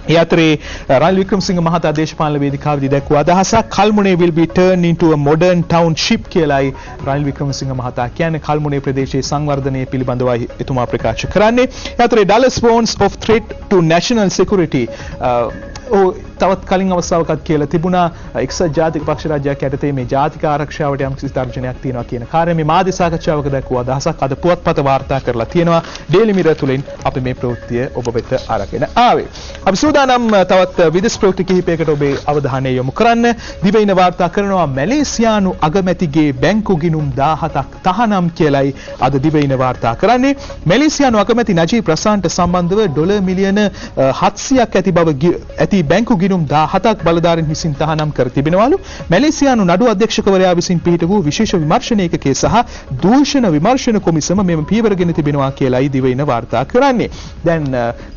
ඒ අතරේ රනිල් වික්‍රමසිංහ මහතා දේශපාලන වේදිකාවේදී දැක්වූ අදහසක් කල්මුනේ will be turned into a modern township කියලායි රනිල් වික්‍රමසිංහ මහතා කියන්නේ. කල්මුනේ ප්‍රදේශයේ සංවර්ධනය පිළිබඳවයි එතුමා ප්‍රකාශ කරන්නේ. ඒ අතරේ Dallas warns of threat to national security තවත් කලින් අවස්ථාවකත් කියලා තිබුණා එක්සත් ජාතික පක්ෂ රාජ්‍යයක් යටතේ මේ ජාතික ආරක්ෂාවට යම් කිසි තර්ජනයක් තියෙනවා කියන කාර්යය මේ මාධ්‍ය සාකච්ඡාවක දැක්වූ අදහසක් අද පුවත්පත වාර්තා කරලා තියෙනවා. ඩේලි මිරර් තුලින් අපි මේ ප්‍රවෘත්තිය ඔබ වෙත අරගෙන ආවේ. අපි සූදානම් තවත් විදේශ ප්‍රවෘත්ති කිහිපයකට ඔබේ අවධානය යොමු කරන්න. දිවයින වාර්තා කරනවා මැලේසියානු අගමැතිගේ බැංකු ගිණුම් 17ක් තහනම් කියලායි අද දිවයින වාර්තා කරන්නේ. මැලේසියානු අගමැති නජීබ් රසාන්ට සම්බන්ධව ඩොලර් මිලියන 700ක් ඇති බව ඇති බැංකු ගිණුම් 17ක් බලධාරීන් විසින් තහනම් කර තිබෙනවලු. මැලේසියානු නඩු අධ්‍යක්ෂකවරයා විසින් පිහිට වූ විශේෂ විමර්ශන ඒකකයේ සහ දූෂණ විමර්ශන කොමිසම මෙම පියවරගෙන තිබෙනවා කියලායි දිවයින වාර්තා කරන්නේ. දැන්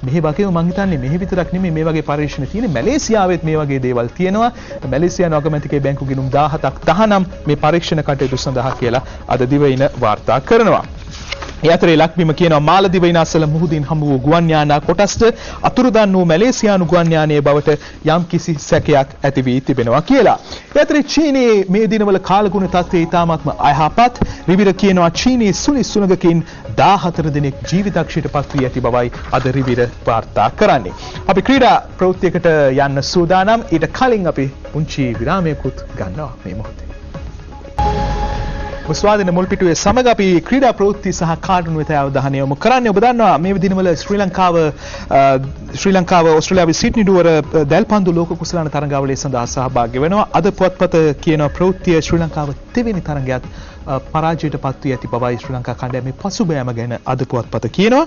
මෙහි වගේම මම හිතන්නේ මෙහි විතරක් නෙමෙයි මේ වගේ පරීක්ෂණ තියෙන්නේ මැලේසියාවෙත් මේ වගේ දේවල් තියෙනවා. මැලේසියානු අගමැතිගේ බැංකු ගිණුම් 17ක් තහනම් මේ පරීක්ෂණ කටයුතු සඳහා කියලා අද දිවයින වාර්තා කරනවා. ඒ අතරේ ලක්බිම කියනවා මාලදිවයින අසල මුහුදින් හමු වූ ගුවන් යානා කොටස්ද අතුරුදන් වූ මැලේසියානු ගුවන් යානයේ බවට යම් කිසි සැකයක් ඇති වී තිබෙනවා කියලා. ඒ අතරේ චීනයේ මේ දිනවල කාලගුණ තත්ත්වය ඉතාමත්ම අයහපත්. රිවිර කියනවා චීනයේ සුළි සුළඟකින් 14 දෙනෙක් ජීවිතක්ෂයට පත් වී ඇති බවයි අද රිවිර වාර්තා කරන්නේ. අපි ක්‍රීඩා ප්‍රවෘත්තියකට යන්න සූදානම්. ඊට කලින් අපි පුංචි විරාමයකුත් ගන්නවා මේ මොහොතේ. ස්වාධීන මුල්පිටුවේ සමග අපි ක්‍රීඩා ප්‍රවෘත්ති සහ කාටුන් වෙත අවධානය යොමු කරන්නේ. ඔබ දන්නවා මේ දිනවල ශ්‍රී ලංකාව ඕස්ට්‍රේලියාවේ සිඩ්නි නුවර දැල්පන්දු ලෝක කුසලාන තරඟාවලිය සඳහා සහභාගී වෙනවා. අද පුවත්පත කියන ප්‍රවෘත්තිය ශ්‍රී ලංකාව තෙවෙනි තරඟයත් පරාජයට පත් වී ඇති බවයි ශ්‍රී ලංකා කණ්ඩායමේ පසුබෑම ගැන අද පුවත්පත කියනවා.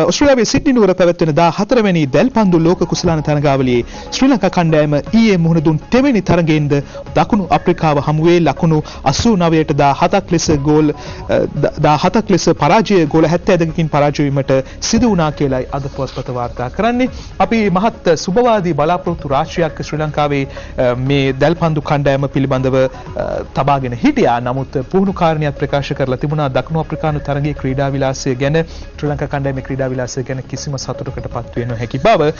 ඕස්ට්‍රේලියාවේ සිඩ්නි නුවර පැවැත්වෙන 14 වෙනි දැල්පන්දු ලෝක කුසලාන තරඟාවලියේ ශ්‍රී ලංකා කණ්ඩායම ඊයේ මුහුණ දුන් තෙවෙනි තරඟයෙන්ද දකුණු අප්‍රිකාව හමුවේ ලකුණු 89ට 17ක් ලෙස ගෝල් 17ක් ලෙස පරාජය ගෝල 72කින් පරාජය වීමට සිදු වුණා කියලායි අද පුවත්පත වාර්තා කරන්නේ. අපි මහත් සුබවාදී බලාපොරොත්තු රාශියක් ශ්‍රී ලංකාවේ මේ දැල්පන්දු කණ්ඩායම පිළිබඳව තබාගෙන හිටියා. නමුත් පුහුණු කාරණයක් ප්‍රකාශ කරලා තිබුණා දකුණු අප්‍රිකානු තරගයේ ක්‍රීඩා විලාසය ගැන ශ්‍රී ලංකා කණ්ඩායමේ ක්‍රීඩා විලාසය ගැන කිසිම සතුටකටපත් වෙන්න නොහැකි බව.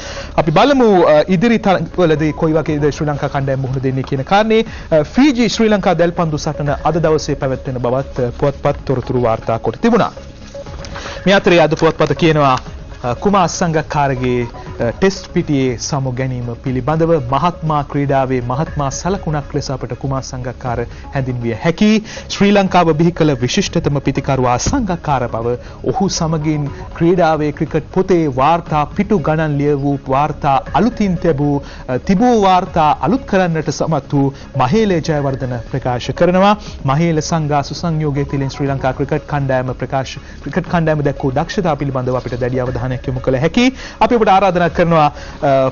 අපි බලමු ඉදිරි තරගවලදී කොයි වගේද ශ්‍රී ලංකා කණ්ඩායම මුහුණ දෙන්නේ කියන කාරණේ. ෆීජි ශ්‍රී ලංකා දැල්පන්දු සටන අද දවසේ පැවැත්වෙන බවත් පුවත්පත් තොරතුරු වාර්තා කොට තිබුණා. මේ අතරේ අද පුවත්පත කියනවා කුමාර් සංගක්කාරගේ ටෙස්ට් පිටියේ සමු ගැනීම පිළිබඳව මහත්මා ක්‍රීඩාවේ මහත්මා සලකුණක් ලෙස අපට කුමාර් සංගක්කාර හැඳින්විය හැකි. ශ්‍රී ලංකාව බිහි කළ විශිෂ්ටතම පිතිකරුවා සංගක්කාර බව ඔහු සමගින් ක්‍රීඩාවේ ක්‍රිකට් පොතේ වාර්තා පිටු ගණන් ලිය වූ වාර්තා අලුතින් තිබූ වාර්තා අලුත් කරන්නට සමත් වූ මහේල ජයවර්ධන ප්‍රකාශ කරනවා. මහේල සංඝා සුසංයෝගයේ තිලින් ශ්‍රී ලංකා ක්‍රිකට් කණ්ඩායම දැක්වූ දක්ෂතා පිළිබඳව අපිට දැඩි අවධානයක් යොමු කළ හැකි. අපි ඔබට ආරාධනා කරනවා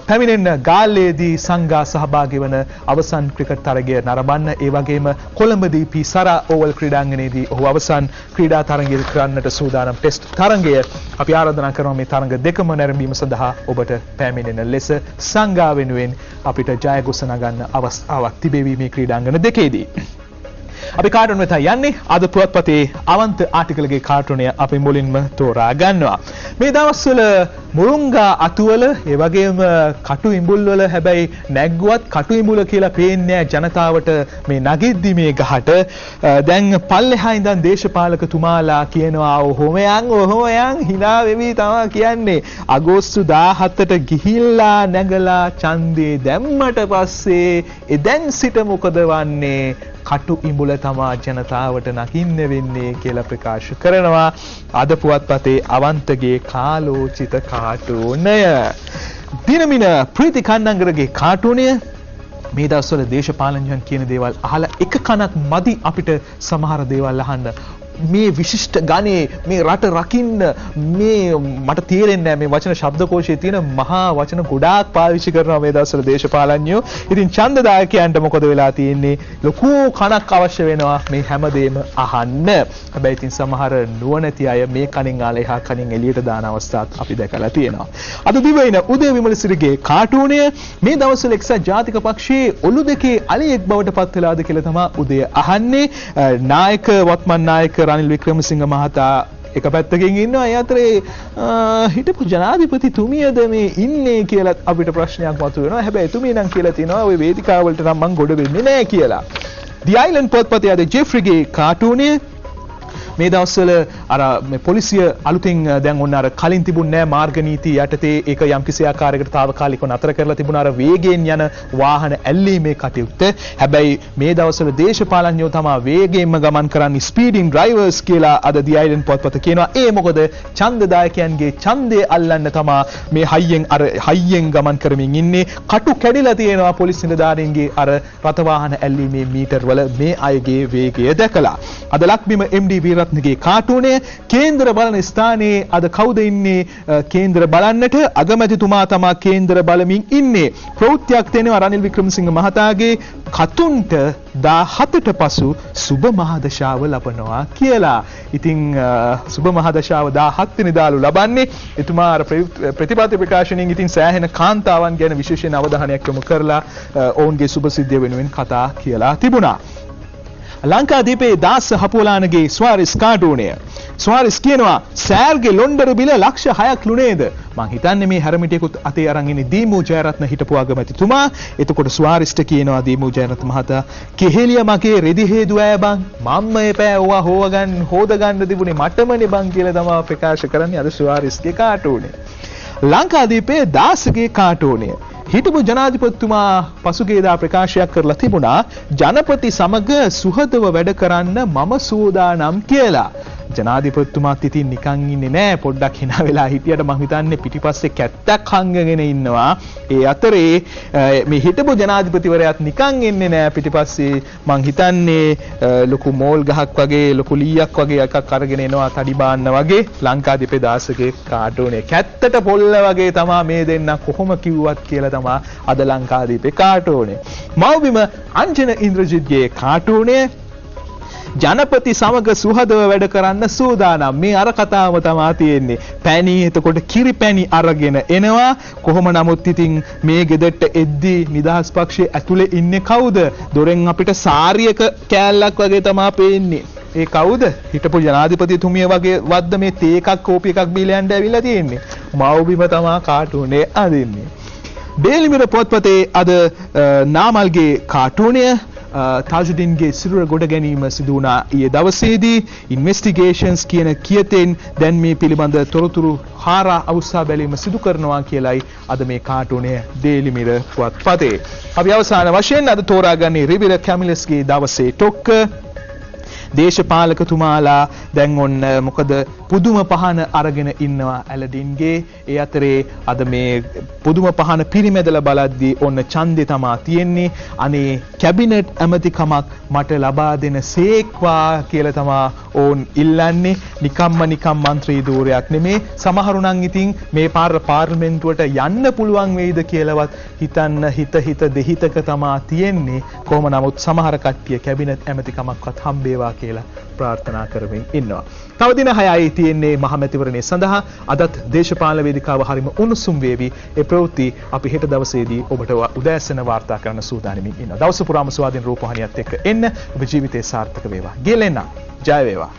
පැමිණෙන්න ගාල්ලේදී සංඝා සහභාගී වන අවසන් ක්‍රිකට් තරගය නරඹන්න. ඒ වගේම කොළඹදී පිසරා ඕවල් ක්‍රීඩාංගණයේදී ඔහු අවසන් ක්‍රීඩා තරගය කරන්නට සූදානම් ටෙස්ට් තරගය අපි ආරාධනා කරනවා මේ තරග දෙකම නැරඹීම සඳහා ඔබට පැමිණෙන ලෙස සංඝා වෙනුවෙන් අපිට ජයගොසන ගන්න අවස්ථාවක් තිබේවි මේ ක්‍රීඩාංගණ දෙකේදී. අපි කාටුන් වෙත යන්නේ අද පුවත්පතේ අවන්ත ආටිකල්ගේ කාටුනය අපි මුලින්ම තෝරා ගන්නවා. මේ දවස්වල මුරුංගා අතුවල ඒ වගේම කටු ඉඹුල් වල හැබැයි නැග්ගුවත් කටු ඉඹුල කියලා පේන්නේ ජනතාවට මේ නගිද්දි මේ ගහට. දැන් පල්ලෙහා ඉඳන් දේශපාලකතුමාලා කියනවා ඔහොම යන් hina වෙවි තමයි කියන්නේ. අගෝස්තු 17ට ගිහිල්ලා නැගලා ඡන්දේ දැම්මට පස්සේ එදැන් සිට මොකද වන්නේ? කටු ඉඹුල තමා ජනතාවට නකින්න වෙන්නේ කියලා ප්‍රකාශ කරනවා අද පුවත්පතේ අවන්තගේ කාලෝචිත කාටුනය. දිනමින ප්‍රීති කන්නංගරගේ කාටුනය මේ දවස්වල දේශපාලනඥයන් කියන දේවල් අහලා එක කනක් මදි අපිට සමහර දේවල් අහන්න. මේ විශිෂ්ට ගණේ මේ රට රකින්න මේ මට තේරෙන්නේ නැහැ මේ වචන ශබ්දකෝෂයේ තියෙන මහා වචන ගොඩාක් පාවිච්චි කරනවා මේ දවස්වල දේශපාලඥයෝ. ඉතින් ඡන්දදායකයන්ට මොකද වෙලා තියෙන්නේ? ලොකු කණක් අවශ්‍ය වෙනවා මේ හැමදේම අහන්න. හැබැයි ඉතින් සමහර නුවණැති අය මේ කණෙන් ආලා එහා කණෙන් එළියට දාන අවස්ථාත් අපි දැකලා තියෙනවා. අද දිවයින උදේ විමලසිරිගේ කාටුනය මේ දවස්වල එක්සත් ජාතික පක්ෂයේ ඔලු දෙකේ අලියෙක් බවට පත් වෙලාද කියලා තමයි උදේ අහන්නේ. නායක වත්මන් නායක රනිල් වික්‍රමසිංහ මහතා එක පැත්තකින් ඉන්නවා. ඒ අතරේ හිටපු ජනාධිපතිතුමියද මේ ඉන්නේ කියලා අපිට ප්‍රශ්නයක් මතුවෙනවා. හැබැයි එතුමිය නම් කියලා තියෙනවා ওই වේදිකාවලට නම් මං ගොඩ වෙන්නේ නැහැ කියලා. The Island පොත්පතේ අද ජෙෆ්රිගේ කාටුනය මේ දවස්වල අර මේ පොලිසිය අලුතින් දැන් ඔන්න අර කලින් තිබුණ නෑ මාර්ග නීති යටතේ ඒක යම්කිසි ආකාරයකට తాවකාලිකව නතර කරලා තිබුණා අර වේගයෙන් යන වාහන ඇල්ලීමේ කටයුත්ත. හැබැයි මේ දවස්වල දේශපාලඥයෝ තමයි වේගයෙන්ම ගමන් කරන්නේ ස්පීඩින් ඩ්‍රයිවර්ස් කියලා අද The Island පොත්පත කියනවා. ඒ මොකද ඡන්දදායකයන්ගේ ඡන්දය අල්ලන්න තමයි මේ හයියෙන් ගමන් කරමින් ඉන්නේ. කටු කැඩිලා තියෙනවා පොලිස් නිලධාරීන්ගේ අර රථ වාහන ඇල්ලීමේ මීටර් වල මේ අයගේ වේගය දැකලා. අද ලක්බිම MD ගේ කාටුනය කේන්දර බලන ස්ථානයේ අද කවුද ඉන්නේ කේන්දර බලන්නට? අගමැතිතුමා තමා කේන්දර බලමින් ඉන්නේ. ප්‍රවෘත්තියක් තියෙනවා රනිල් වික්‍රමසිංහ මහතාගේ කතුන්ට 17ට පසු සුබ මහදශාව ලබනවා කියලා. ඉතින් සුබ මහදශාව 17 වෙනිදාලු ලබන්නේ. එතුමා අර ප්‍රතිපත්ති ප්‍රකාශනයෙන් ඉතින් සෑහෙන කාන්තාවන් ගැන විශේෂයෙන් අවධානයක් යොමු කරලා ඔවුන්ගේ සුබ සිද්ධිය වෙනුවෙන් කතා කියලා තිබුණා. ලංකාදීපේ දාස හපුලානගේ ස්වාරිස් කාටුනය. ස්වාරිස් කියනවා සෑර්ගේ ලොන්ඩර බිල ලක්ෂ 6ක් ලුනේද? මං හිතන්නේ මේ හැරමිටියකුත් අතේ අරන් ඉන්නේ දීමු ජයරත්න හිටපු අගමැතිතුමා. එතකොට ස්වාරිස්ට කියනවා දීමු ජයරත්න මහතා කෙහෙලිය මගේ රෙදි හේතු ඈ බං මම්ම එපෑ ඔවා හොද ගන්න තිබුණේ මටමනේ බං කියලා තමයි ප්‍රකාශ කරන්නේ අද ස්වාරිස්ගේ කාටුනේ. ලංකාදීපේ දාසගේ කාටුනය. හිටපු ජනාධිපතිතුමා පසුගියදා ප්‍රකාශයක් කරලා තිබුණා ජනපති සමග සුහදව වැඩ කරන්න මම සූදානම් කියලා. ජනාධිපතිතුමාත් ඉතින් නිකන් ඉන්නේ නෑ පොඩ්ඩක් hina වෙලා හිටියට මම හිතන්නේ පිටිපස්සේ කැත්තක් හංගගෙන ඉන්නවා. ඒ අතරේ මේ හිටපු ජනාධිපතිවරයාත් නිකන් ඉන්නේ නෑ පිටිපස්සේ මං හිතන්නේ ලොකු මෝල් ගහක් වගේ ලොකු ලීයක් වගේ එකක් අරගෙන එනවා තඩි බාන්න වගේ. ලංකාදීපේ දාසගේ කාටුනේ කැත්තට පොල්ල වගේ තමා මේ දෙන්න කොහොම කිව්වත් කියලා තමා අද ලංකාදීපේ කාටුනේ. මව්බිම අංජන ඉන්ද්‍රජිත්ගේ කාටුනේ ජනපති සමග සුහදව වැඩ කරන්න සූදානම්. මේ අර කතාවම තමයි තියෙන්නේ. පැණි එතකොට කිරි පැණි අරගෙන එනවා. කොහොම නමුත් ඉතින් මේ ගෙදරට එද්දී නිදහස් පක්ෂයේ ඇතුලේ ඉන්නේ කවුද? දොරෙන් අපිට සාරියක කෑල්ලක් වගේ තමයි පේන්නේ. ඒ කවුද? හිටපු ජනාධිපතිතුමිය වගේ වද්ද මේ තේ එකක් කෝපි එකක් බීලා යන්න ඇවිල්ලා තියෙන්නේ. මව්බිම තමයි කාටුනේ අදින්නේ. ඩේලි මිරර් පොත්පතේ අද නාමල්ගේ කාටුනය තාජුඩින්ගේ සිරුර ගොඩ ගැනීම සිදු වුණා ඊයේ දවසේදී. ඉන්වෙස්ටිගේෂන්ස් කියන කියතෙන් දැන් මේ පිළිබඳ තොරතුරු හාරා අවුස්සා බැලීම සිදු කරනවා කියලයි අද මේ කාටුනේ ඩේලි මිරර් පුවත්පතේ. අපි අවසාන වශයෙන් අද තෝරාගන්නේ රිවිර කැමිලස්ගේ දවසේ ටොක්ක. දේශපාලකතුමාලා දැන් ඔන්න මොකද පුදුම පහන අරගෙන ඉන්නවා ඇලඩින්ගේ. ඒ අතරේ අද මේ පුදුම පහන පිරිමැදලා බලද්දී ඔන්න ඡන්දේ තමා තියෙන්නේ. අනේ කැබිනට් ඇමතිකමක් මට ලබා දෙන සේක්වා කියලා තමා ඕන් ඉල්ලන්නේ. නිකම් മന്ത്രി ධූරයක් නෙමේ. සමහරු නම් ඉතින් මේ පාර්ලිමේන්තුවට යන්න පුළුවන් වෙයිද කියලාවත් හිතන්න හිත දෙහිතක තමා තියෙන්නේ. කොහොම නමුත් සමහර කට්ටිය කැබිනට් ඇමතිකමක්වත් හම්බේවා කියලා ප්‍රාර්ථනා කරමින් ඉන්නවා. තව දින 6යි තියෙන්නේ මහමැතිවරණය සඳහා. අදත් දේශපාලන වේදිකාව හරිම උණුසුම් වේවි. ඒ ප්‍රවෘත්ති අපි හෙට දවසේදී ඔබට උදෑසන වාර්තා කරන්න සූදානමින් ඉන්නවා. දවස පුරාම ස්වාධීන රූපවාහිනියත් එක්ක එන්න. ඔබ ජීවිතේ සාර්ථක වේවා. ගෙලෙන්න. ජය වේවා.